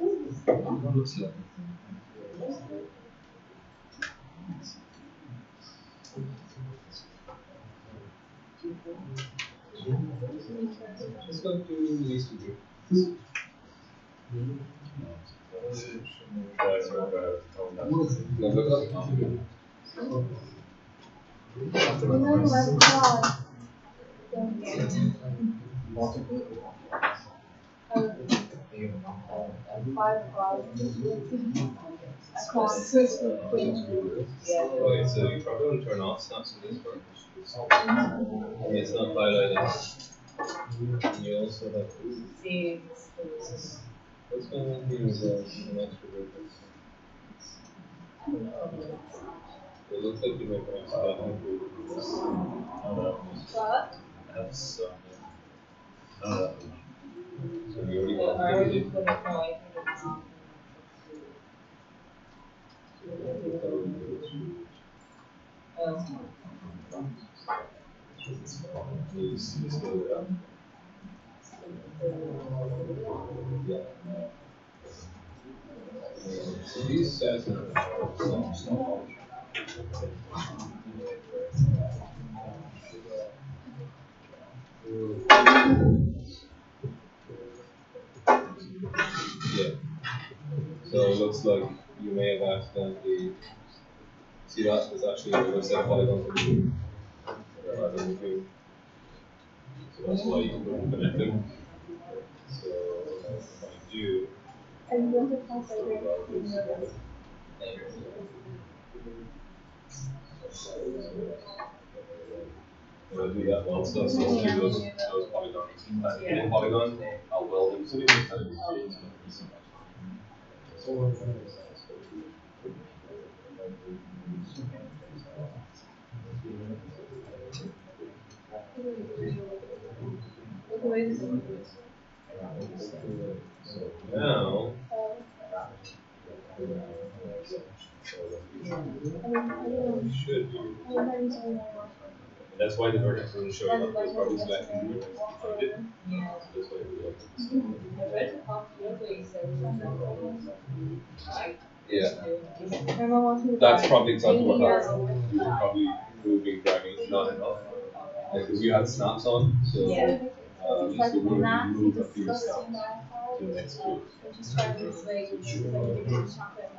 Just go to these two. No, look up. Okay, so you probably want to turn off snaps in this part. It's not highlighted. And you also have what's going on here is an extra vertex. It looks like you might want to What? That's so you already got it. So these sets yeah. So it looks like you may have accidentally see that there's actually another set of polygons rather than two. So that's why you couldn't connect them. So if I do I'll do that once, so those polygons. In polygon, I'll weld them so they can kind of be now, should do. That's why the vertex doesn't show up. It's probably selecting the vertex behind it. So that's why it yeah. That's probably exactly what happened. You're probably moving, dragging, not enough. Because you had snaps on, so just remove a few snaps to the next two.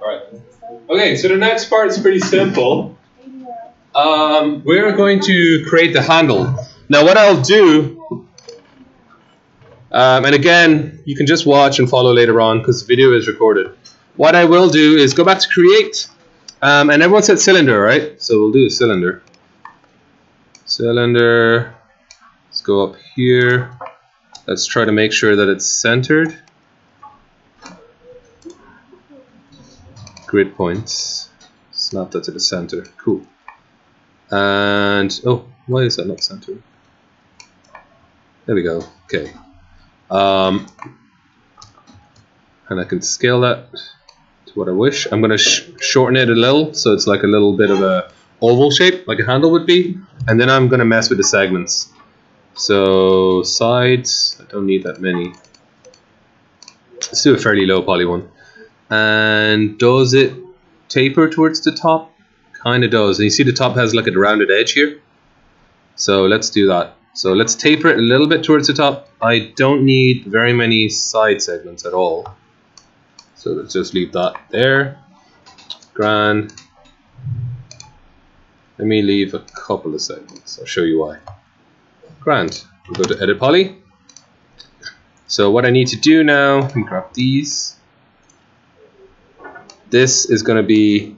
Alright. Okay, so the next part is pretty simple. We're going to create the handle. Now what I'll do, and again, you can just watch and follow later on because the video is recorded. What I will do is go back to create, and everyone said cylinder, right? So we'll do a cylinder. Cylinder, let's go up here. Let's try to make sure that it's centered. Grid points, snap that to the center, cool. And, oh, why is that not centered? There we go, okay. And I can scale that to what I wish. I'm going to shorten it a little, so it's like a little bit of a oval shape, like a handle would be. And then I'm going to mess with the segments. So, sides, I don't need that many. Let's do a fairly low poly one. And does it taper towards the top? Kind of does. And you see the top has like a rounded edge here. So let's do that. So let's taper it a little bit towards the top. I don't need very many side segments at all. So let's just leave that there. Grand. Let me leave a couple of segments. I'll show you why. Grand. We'll go to Edit Poly. So what I need to do now, let me grab these. This is going to be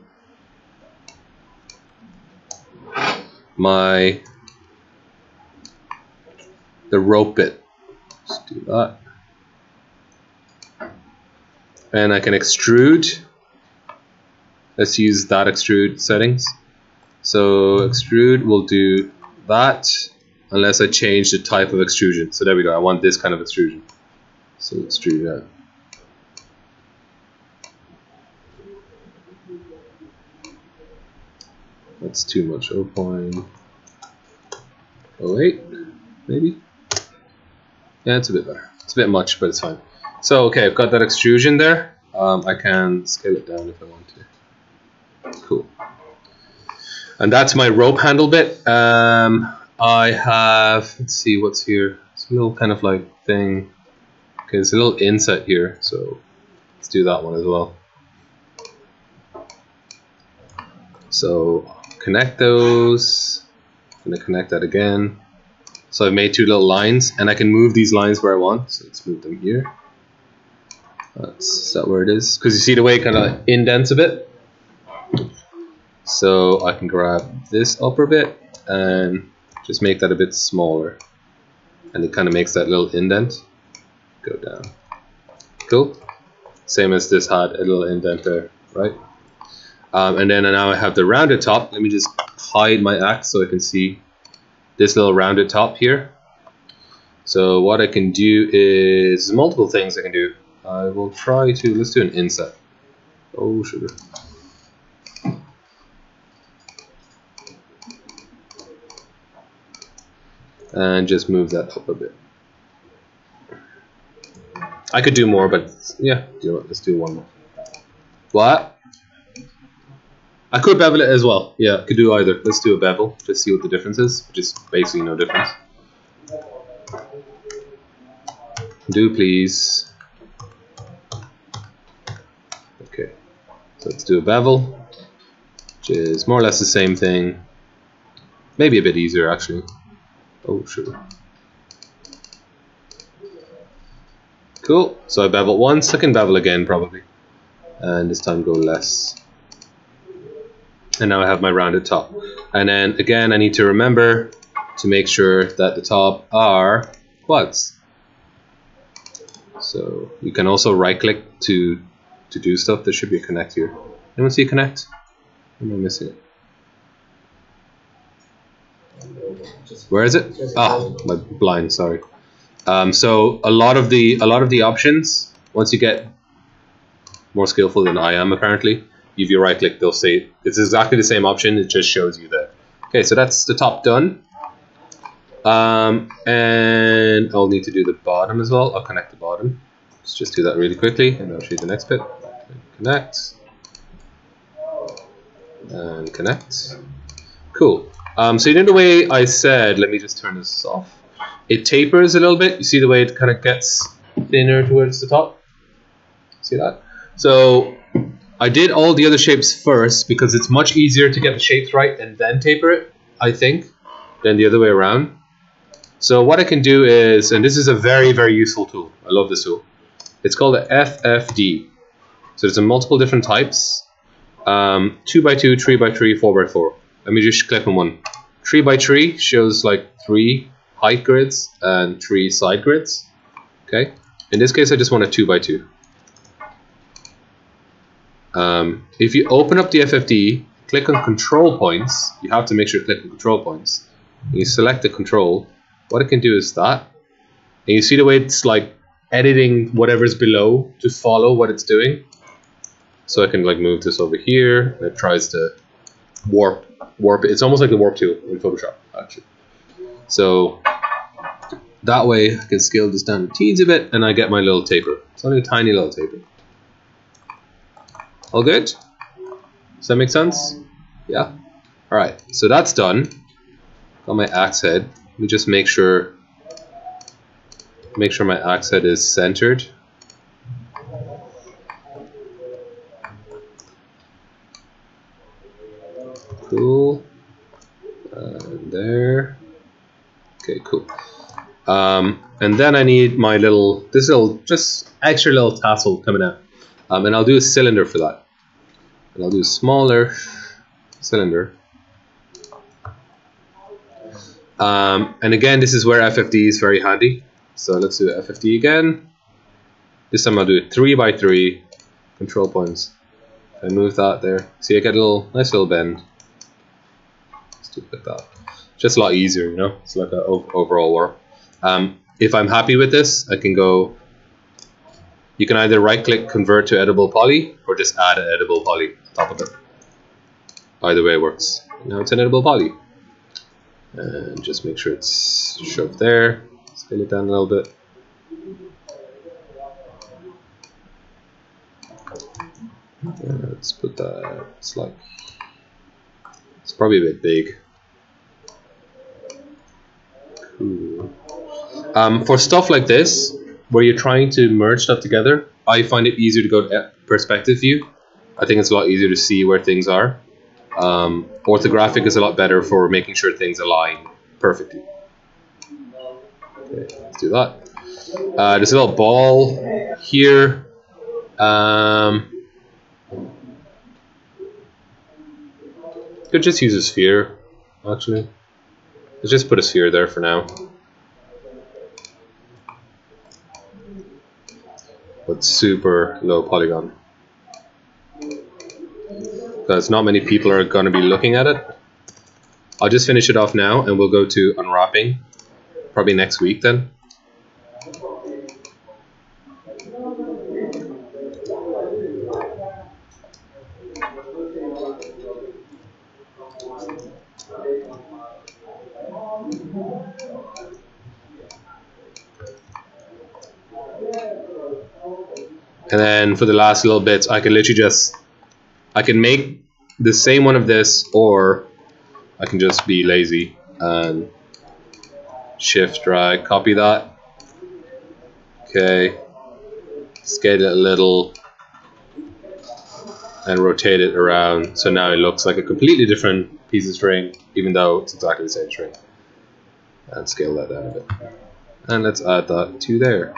the rope bit. Let's do that. And I can extrude. Let's use that extrude settings. So extrude will do that unless I change the type of extrusion. So there we go. I want this kind of extrusion. So extrude that. That's too much. 0.08 maybe. Yeah, it's a bit better. It's a bit much, but it's fine. So okay, I've got that extrusion there. I can scale it down if I want to. Cool. And that's my rope handle bit. I have, let's see what's here. It's a little kind of like thing. Okay, there's a little inset here, so let's do that one as well. So connect those. I'm gonna connect that again. So I've made two little lines, and I can move these lines where I want. So let's move them here. Is that where it is? Because you see the way it kind of indents a bit. So I can grab this upper bit and just make that a bit smaller, and it kind of makes that little indent go down. Cool. Same as this had a little indent there, right? And then now I have the rounded top. Let me just hide my axe so I can see this little rounded top here. So what I can do is multiple things I can do. I will try to, let's do an inset. Oh, sugar. And just move that up a bit. I could do more, but yeah, you know what, let's do one more. What? I could bevel it as well. Yeah, I could do either. Let's do a bevel, just see what the difference is, which is basically no difference. Do please. Okay, so let's do a bevel, which is more or less the same thing. Maybe a bit easier actually. Oh, sure. Cool. So I bevel once, I can bevel again probably. And this time go less. And now I have my rounded top. And then again, I need to remember to make sure that the top are quads. So you can also right click to do stuff. There should be a connect here. Anyone see a connect? Am I missing it? Where is it? Ah, my blind, sorry. So a lot of the options, once you get more skillful than I am apparently, if you right click, they'll say it's exactly the same option, it just shows you there. Okay, so that's the top done. And I'll need to do the bottom as well. I'll connect the bottom. Let's just do that really quickly and I'll show you the next bit. Connect. And connect. Cool. So you know the way I said, let me just turn this off. It tapers a little bit. You see the way it kind of gets thinner towards the top? See that? So I did all the other shapes first because it's much easier to get the shapes right and then taper it, I think, than the other way around. So what I can do is, and this is a very, very useful tool. I love this tool. It's called a FFD. So there's multiple different types. 2x2, 3x3, 4x4. Let me just click on one. 3x3 shows like 3 height grids and 3 side grids. Okay. In this case, I just want a 2x2. If you open up the FFD, click on control points. You have to make sure to click on control points. You select the control. What it can do is that. And you see the way it's like editing whatever's below to follow what it's doing. So I can like move this over here, and it tries to warp it. It's almost like the warp tool in Photoshop, actually. So that way I can scale this down a teensy bit, and I get my little taper. It's only a tiny little taper. All good? Does that make sense? Yeah. All right. So that's done. Got my axe head. Let me just make sure my axe head is centered. Cool. And there. Okay, cool. And then I need my this little, just extra little tassel coming out. And I'll do a cylinder for that. And I'll do a smaller cylinder. And again, this is where FFD is very handy. So let's do FFD again. This time I'll do it 3 by 3 control points. I move that there. See, I get a nice little bend. Let's do it like that. Just a lot easier, you know. It's like an overall work. If I'm happy with this, I can go. You can either right-click, convert to edible poly, or just add an edible poly on top of it. Either way works. Now it's an edible poly. And just make sure it's shoved there. Scale it down a little bit. Let's put that. It's probably a bit big. Cool. For stuff like this, where you're trying to merge stuff together, I find it easier to go to perspective view. I think it's a lot easier to see where things are. Orthographic is a lot better for making sure things align perfectly. Okay, let's do that. There's a little ball here. Could just use a sphere, actually. Let's just put a sphere there for now. But super low polygon. Because not many people are going to be looking at it. I'll just finish it off now and we'll go to unwrapping. Probably next week then. And then for the last little bits, I can literally I can make the same one of this, or I can just be lazy and shift drag, copy that. Okay, scale it a little and rotate it around. So now it looks like a completely different piece of string, even though it's exactly the same string. And scale that down a bit. And let's add that to there.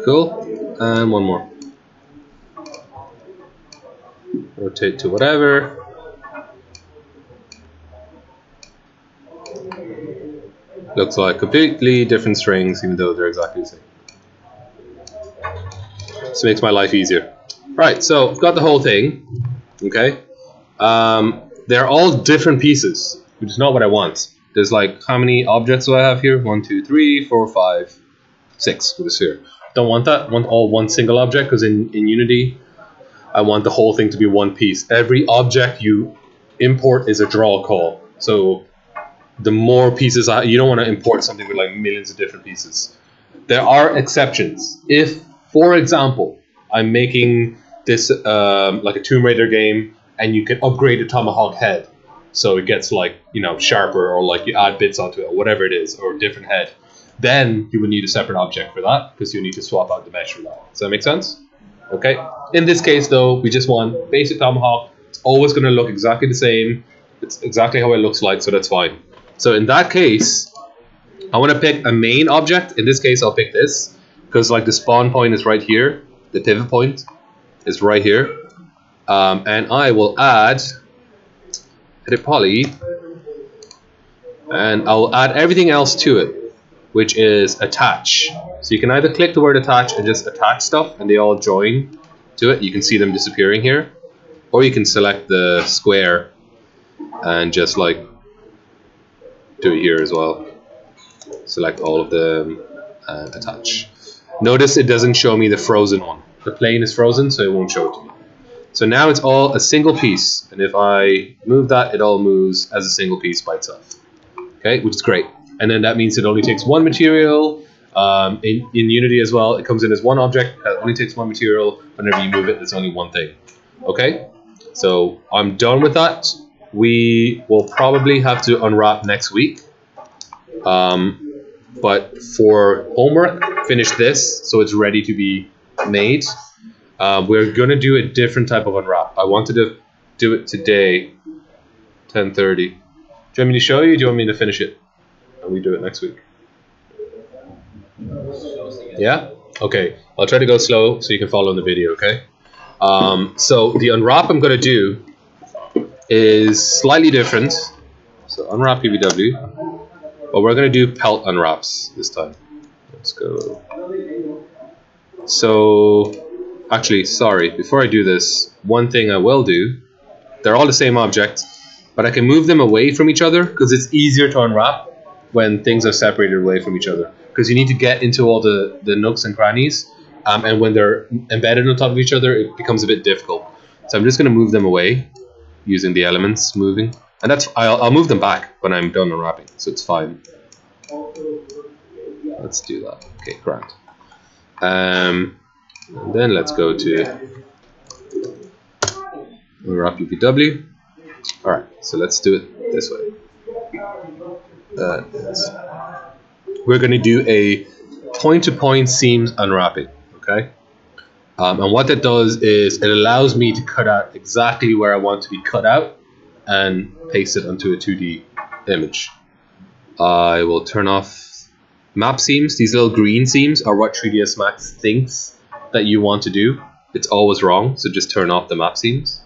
Cool, and one more. Rotate to whatever. Looks like completely different strings, even though they're exactly the same. This makes my life easier. Right, so I've got the whole thing. Okay, they're all different pieces, which is not what I want. There's like, how many objects do I have here? 1, 2, 3, 4, 5, 6 with a sphere. Don't want that. I want all one single object, because in Unity I want the whole thing to be one piece. Every object you import is a draw call, so the more pieces you don't want to import something with like millions of different pieces. There are exceptions. If, for example, I'm making this like a Tomb Raider game and you can upgrade the tomahawk head so it gets like, you know, sharper, or like you add bits onto it or whatever it is, or a different head, then you would need a separate object for that, because you need to swap out the mesh for that. Does that make sense? Okay. In this case though, we just want basic tomahawk. It's always going to look exactly the same. It's exactly how it looks like, so that's fine. So in that case, I want to pick a main object. In this case, I'll pick this, because like the spawn point is right here. The pivot point is right here. And I will add edit poly, and I'll add everything else to it, which is attach. So you can either click the word attach and just attach stuff, and they all join to it. You can see them disappearing here. Or you can select the square and just like do it here as well. Select all of them and attach. Notice it doesn't show me the frozen one. The plane is frozen, so it won't show it to me. So now it's all a single piece, and if I move that, it all moves as a single piece by itself. Okay, which is great. And then that means it only takes one material. In Unity as well, it comes in as one object. It only takes one material. Whenever you move it, it's only one thing. Okay, so I'm done with that. We will probably have to unwrap next week. But for homework, finish this so it's ready to be made. We're going to do a different type of unwrap. I wanted to do it today, 10:30. Do you want me to show you, or do you want me to finish it? And we do it next week. Yeah? Okay. I'll try to go slow so you can follow in the video, okay? So the unwrap I'm going to do is slightly different. So unwrap PBW. But we're going to do pelt unwraps this time. Let's go. So, actually, sorry. Before I do this, one thing I will do. They're all the same object, but I can move them away from each other because it's easier to unwrap when things are separated away from each other. Because you need to get into all the nooks and crannies, and when they're embedded on top of each other, it becomes a bit difficult. So I'm just going to move them away using the elements moving, and that's I'll move them back when I'm done unwrapping, so it's fine. Let's do that. Okay, grand. And then let's go to unwrap UPW. All right, so let's do it this way. We're going to do a point-to-point seams unwrapping, okay? And what that does is it allows me to cut out exactly where I want to be cut out and paste it onto a 2D image. I will turn off map seams. These little green seams are what 3ds Max thinks that you want to do. It's always wrong, so just turn off the map seams.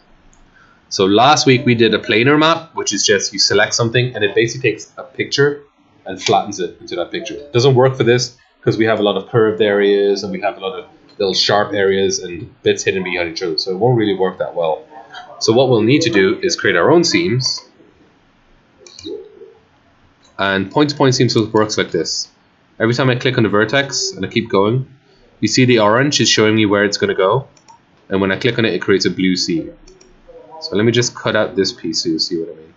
So last week we did a planar map, which is just you select something and it basically takes a picture and flattens it into that picture. It doesn't work for this because we have a lot of curved areas and we have a lot of little sharp areas and bits hidden behind each other, so it won't really work that well. So what we'll need to do is create our own seams, and point-to-point seams works like this. Every time I click on the vertex and I keep going, you see the orange is showing me where it's going to go, and when I click on it, it creates a blue seam. So let me just cut out this piece so you'll see what I mean.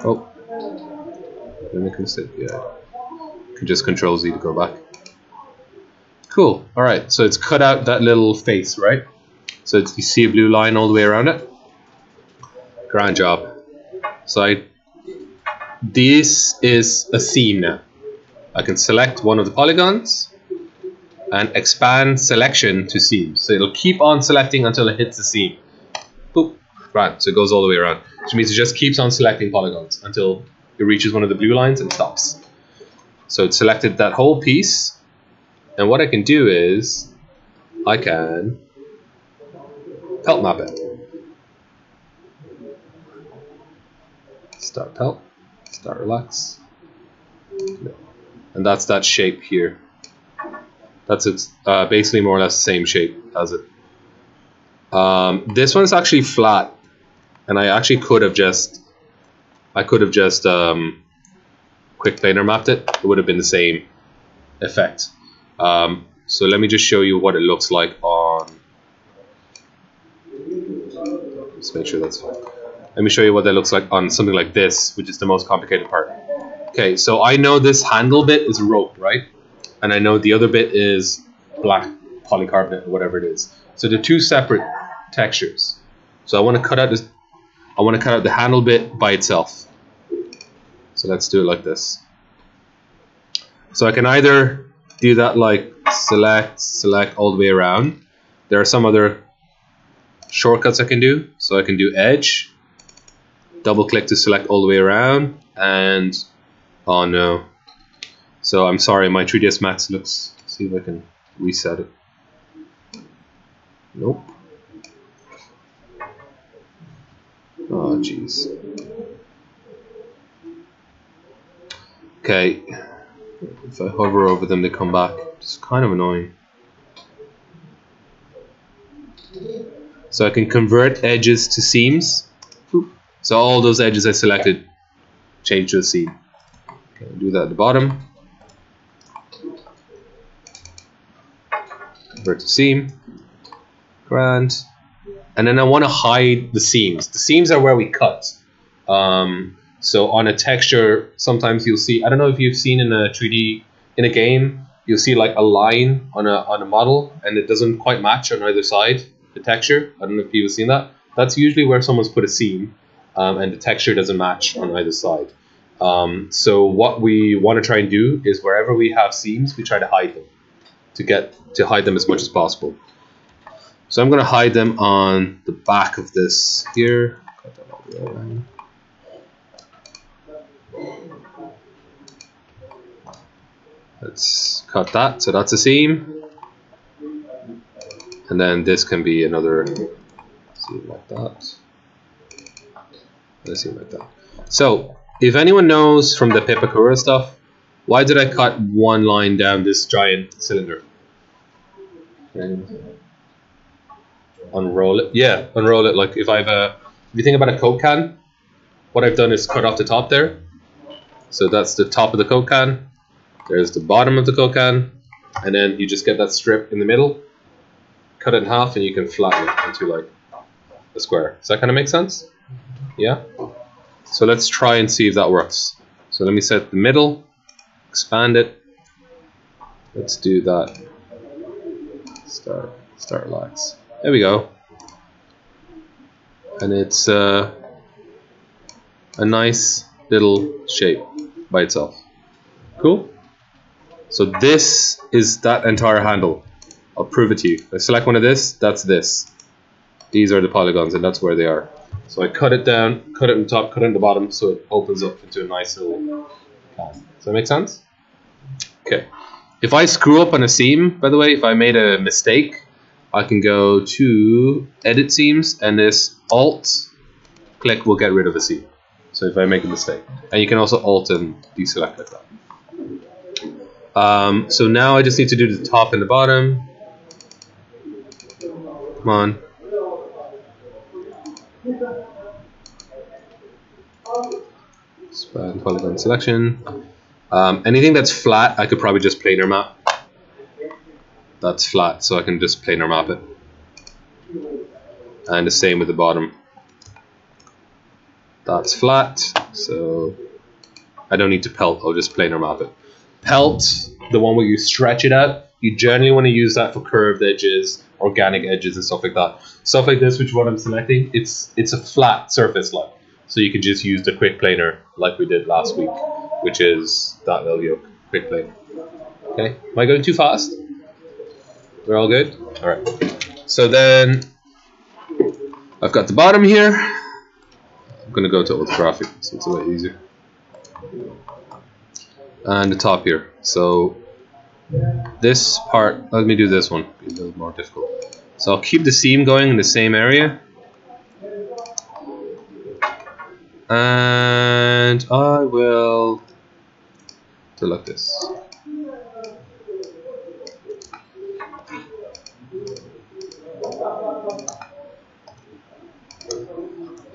Oh, did I make a mistake? Yeah. You can just Control Z to go back. Cool. All right. So it's cut out that little face, right? So you see a blue line all the way around it. Grand job. So this is a seam now. I can select one of the polygons and expand selection to seams. So it'll keep on selecting until it hits the seam. Boop. Right, so it goes all the way around, which means it just keeps on selecting polygons until it reaches one of the blue lines and stops. So it's selected that whole piece, and what I can do is I can pelt map it. Start pelt, start relax, and that's that shape here. That's basically more or less the same shape as it. This one's actually flat, and I actually could have just quick planar mapped it. It would have been the same effect. So let me just show you what it looks like on. Let's make sure that's fine. Let me show you what that looks like on something like this, which is the most complicated part. Okay, so I know this handle bit is rope, right? And I know the other bit is black polycarbonate or whatever it is. So they're two separate textures. So I want to cut out this. I want to cut out the handle bit by itself. So let's do it like this. So I can either do that like select all the way around. There are some other shortcuts I can do. So I can do edge, double click to select all the way around, and oh no. So I'm sorry, my 3ds Max looks. See if I can reset it. Nope. Oh jeez. Okay. If I hover over them, they come back. It's kind of annoying. So I can convert edges to seams. So all those edges I selected change to a seam. Okay, do that at the bottom. Convert to seam. Grand. And then I want to hide the seams. The seams are where we cut. So on a texture, sometimes you'll see, I don't know if you've seen in a 3D, in a game, you'll see like a line on a model, and it doesn't quite match on either side. The texture, I don't know if you've seen that. That's usually where someone's put a seam, and the texture doesn't match on either side. So what we want to try and do is wherever we have seams, we try to hide them to hide them as much as possible. So I'm going to hide them on the back of this here. Cut that all the way around. Let's cut that. So that's a seam. And then this can be another seam like that. Let's see like that. So if anyone knows from the Pipakura stuff, why did I cut one line down this giant cylinder? Unroll it. Yeah, unroll it. Like if you think about a Coke can, what I've done is cut off the top there. So that's the top of the Coke can. There's the bottom of the Coke can, and then you just get that strip in the middle, cut it in half, and you can flatten it into like a square. Does that kind of make sense? Yeah. So let's try and see if that works. So let me set the middle, expand it. Let's do that. Start relax. There we go. And it's a nice little shape by itself. Cool. So this is that entire handle. I'll prove it to you. I select one of this, that's this. These are the polygons, and that's where they are. So I cut it down, cut it on top, cut it on the bottom, so it opens up into a nice little can. Does that make sense? Okay. If I screw up on a seam, by the way, if I made a mistake, I can go to Edit Seams, and this Alt click will get rid of a seam. So if I make a mistake. And you can also Alt and deselect like that. So now I just need to do the top and the bottom. Come on. Span polygon selection. Anything that's flat, I could probably just planar map. That's flat, so I can just planar map it. And the same with the bottom. That's flat, so I don't need to pelt, I'll just planar map it. Pelt, the one where you stretch it out, you generally want to use that for curved edges, organic edges and stuff like that. Stuff like this, which is what I'm selecting, it's a flat surface line. So you can just use the quick planar like we did last week, which is that little yoke, quick plane. Okay, am I going too fast? We're all good? Alright. So then I've got the bottom here. I'm gonna go to orthographic so it's a lot easier. And the top here. So this part, let me do this one, be a little more difficult. So I'll keep the seam going in the same area. And I will do like this.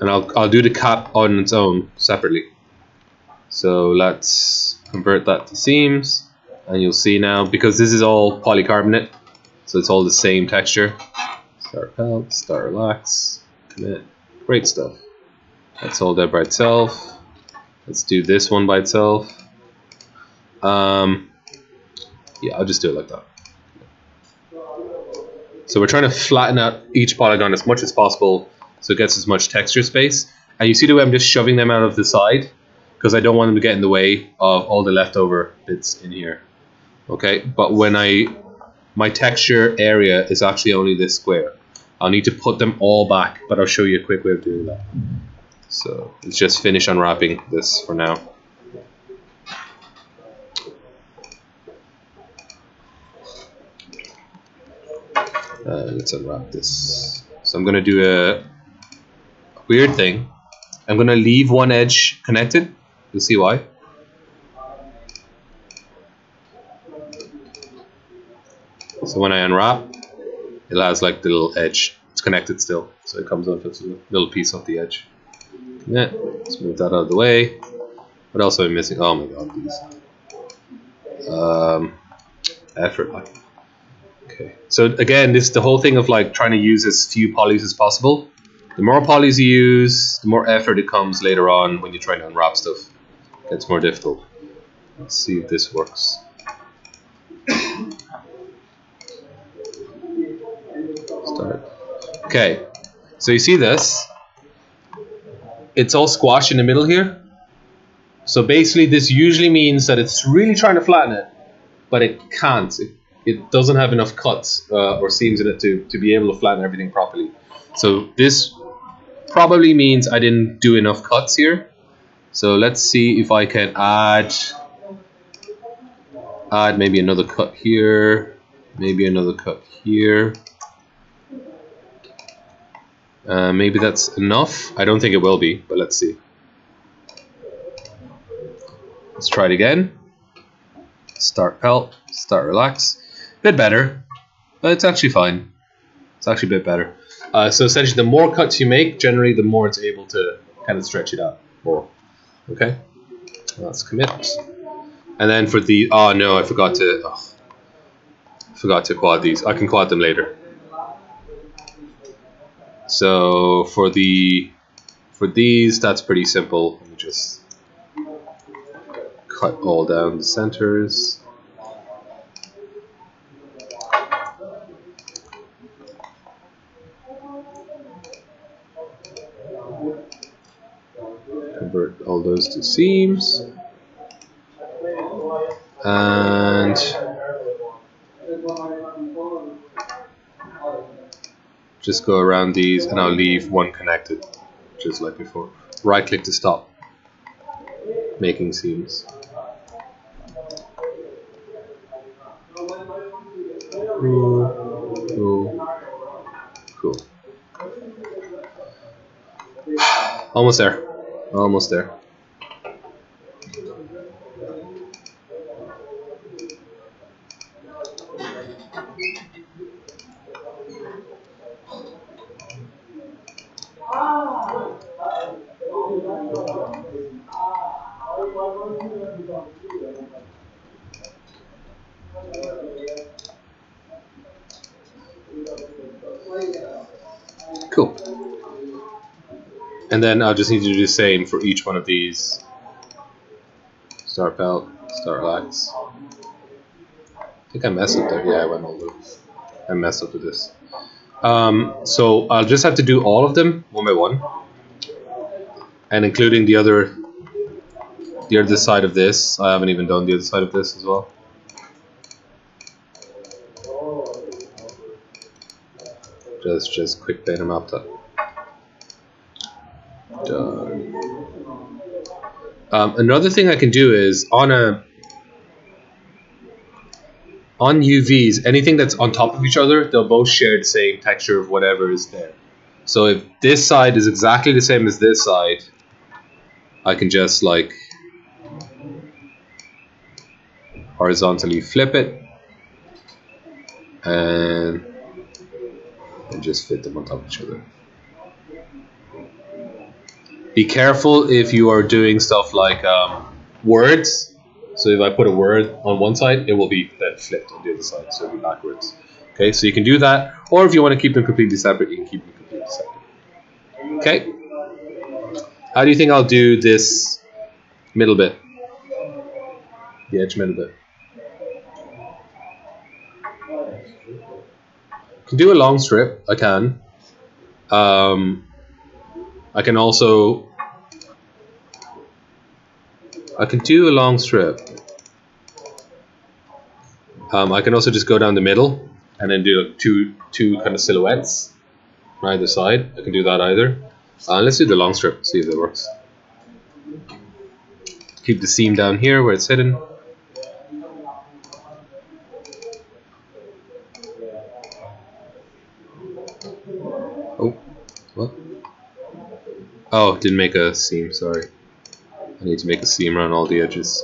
And I'll do the cap on its own separately. So let's convert that to seams, and you'll see now, because this is all polycarbonate, so it's all the same texture. Start pelt, start relax, commit, great stuff. Let's hold that by itself. Let's do this one by itself. Yeah, I'll just do it like that. So we're trying to flatten out each polygon as much as possible so it gets as much texture space. And you see the way I'm just shoving them out of the side, because I don't want them to get in the way of all the leftover bits in here. Okay, but when my texture area is actually only this square. I'll need to put them all back, but I'll show you a quick way of doing that. So let's just finish unwrapping this for now. Let's unwrap this. So I'm going to do a weird thing. I'm going to leave one edge connected. You'll see why. So when I unwrap, it has like the little edge. It's connected still, so it comes off as a little piece off the edge. Yeah, let's move that out of the way. What else am I missing? Oh my god, these. Effort. Okay. So again, this is the whole thing of like trying to use as few polys as possible. The more polys you use, the more effort it comes later on when you're trying to unwrap stuff. It gets more difficult. Let's see if this works. Okay, so you see this? It's all squashed in the middle here. So basically this usually means that it's really trying to flatten it, but it can't. It doesn't have enough cuts or seams in it to be able to flatten everything properly. So this probably means I didn't do enough cuts here. So let's see if I can add maybe another cut here, maybe another cut here. Maybe that's enough. I don't think it will be, but let's see. Let's try it again. Start pelt, start relax. Bit better, but it's actually fine. It's actually a bit better. So essentially, the more cuts you make, generally, the more it's able to kind of stretch it out more. Okay, let's commit. And then for the oh no, I forgot to quad these. I can quad them later. So for these, that's pretty simple. Let me just cut all down the centers. Convert all those to seams. And just go around these, and I'll leave one connected, just like before. Right click to stop making seams. Cool. Almost there. Almost there. Cool. And then I'll just need to do the same for each one of these. Start pelt, start relax. I think I messed up there. Yeah, I went over. I messed up with this. So I'll just have to do all of them one by one, and including the other side of this. I haven't even done the other side of this as well. Just quick paint them up. Done. Another thing I can do is on UVs, anything that's on top of each other, they'll both share the same texture of whatever is there. So if this side is exactly the same as this side, I can just like horizontally flip it and just fit them on top of each other. Be careful if you are doing stuff like words. So if I put a word on one side, it will be then flipped on the other side, so it'll be backwards. Okay, so you can do that, or if you want to keep them completely separate, you can keep them completely separate. Okay. How do you think I'll do this middle bit? The edge middle bit. I can do a long strip. I can. I can also. I can do a long strip. I can also just go down the middle and then do two kind of silhouettes on either side. I can do that either. Let's do the long strip. See if that works. Keep the seam down here where it's hidden. Oh, what? Oh, didn't make a seam. Sorry. I need to make a seam around all the edges.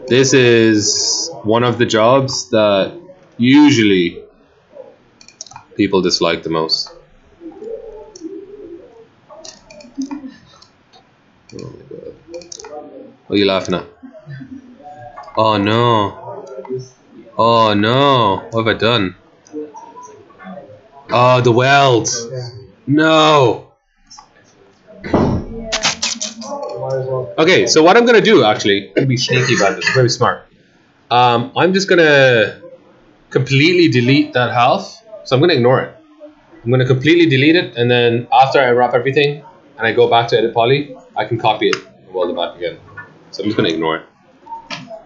This is one of the jobs that usually people dislike the most. Oh my god. What are you laughing at? Oh no. Oh no. What have I done? Oh, the weld. No. Okay, so what I'm gonna do actually, I'm gonna be sneaky about this, very smart. I'm just gonna completely delete that half. So I'm gonna ignore it. I'm gonna completely delete it, and then after I unwrap everything and I go back to edit poly, I can copy it and weld it back again. So I'm just gonna ignore it.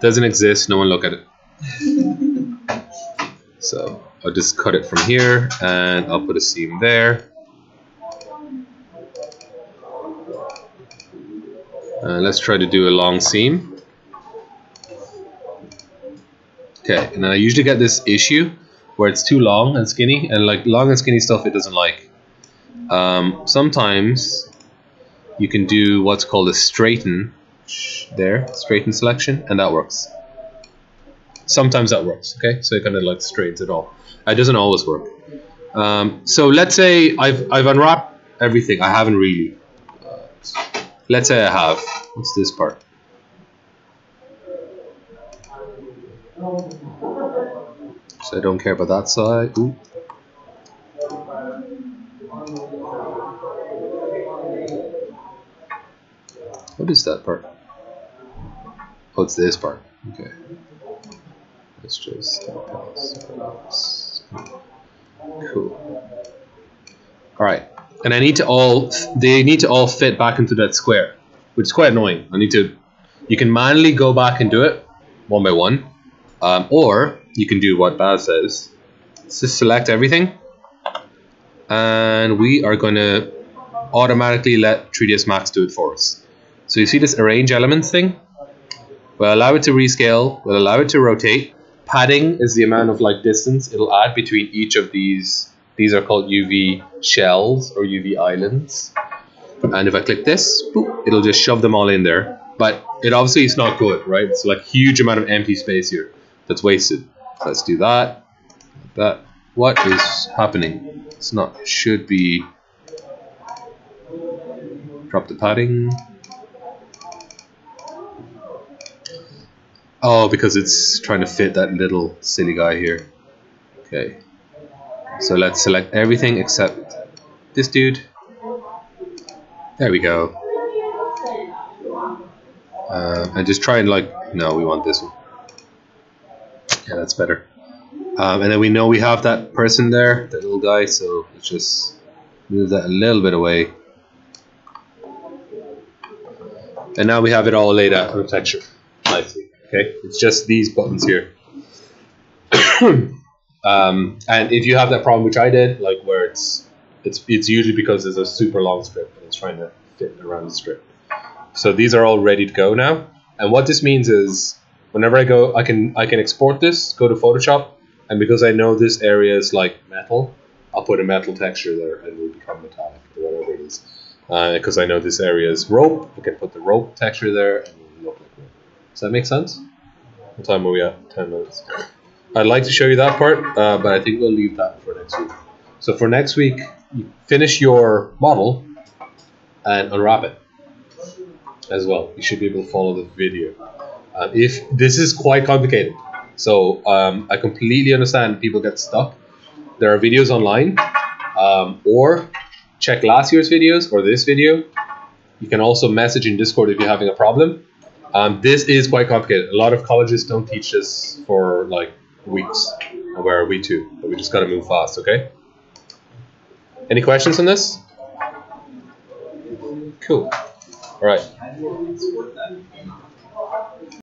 Doesn't exist, no one look at it. So I'll just cut it from here and I'll put a seam there. Let's try to do a long seam. Okay, and then I usually get this issue where it's too long and skinny, and like long and skinny stuff it doesn't like. Sometimes you can do what's called a straighten there, straighten selection, and that works. Sometimes that works, okay? So it kind of like straightens it all. It doesn't always work. So let's say I've unwrapped everything. I haven't really. Let's say I have. What's this part? So I don't care about that side. Ooh. What is that part? Oh, it's this part. Okay. Let's just cool. All right, and they need to all fit back into that square, which is quite annoying. You can manually go back and do it one by one, or you can do what Baz says. Let's just select everything, and we are going to automatically let 3ds Max do it for us. So you see this arrange elements thing? We'll allow it to rescale. We'll allow it to rotate. Padding is the amount of like distance it'll add between each of these. These are called UV shells or UV islands. And if I click this, boop, it'll just shove them all in there. But it obviously is not good, right? It's like huge amount of empty space here that's wasted. So let's do that. That. What is happening? It's not. It should be. Drop the padding. Oh, because it's trying to fit that little silly guy here. Okay. So let's select everything except this dude. There we go. And just try and like, no, we want this one. Yeah, that's better. And then we know we have that person there, that little guy, so let's just move that a little bit away. And now we have it all laid out on the texture nicely. Okay, it's just these buttons here. And if you have that problem, which I did, like where it's usually because there's a super long strip and it's trying to fit around the strip. So these are all ready to go now. And what this means is, whenever I go, I can export this, go to Photoshop, and because I know this area is like metal, I'll put a metal texture there and it will become metallic or whatever it is. Because I know this area is rope, I can put the rope texture there and it will look like rope. Does that make sense? What time are we at? 10 minutes. I'd like to show you that part, but I think we'll leave that for next week. So for next week, you finish your model and unwrap it as well. You should be able to follow the video. If this is quite complicated, so I completely understand people get stuck. There are videos online, or check last year's videos or this video. You can also message in Discord if you're having a problem. This is quite complicated. A lot of colleges don't teach this for like weeks, and where are we too? But we just gotta move fast, okay? Any questions on this? Cool. All right.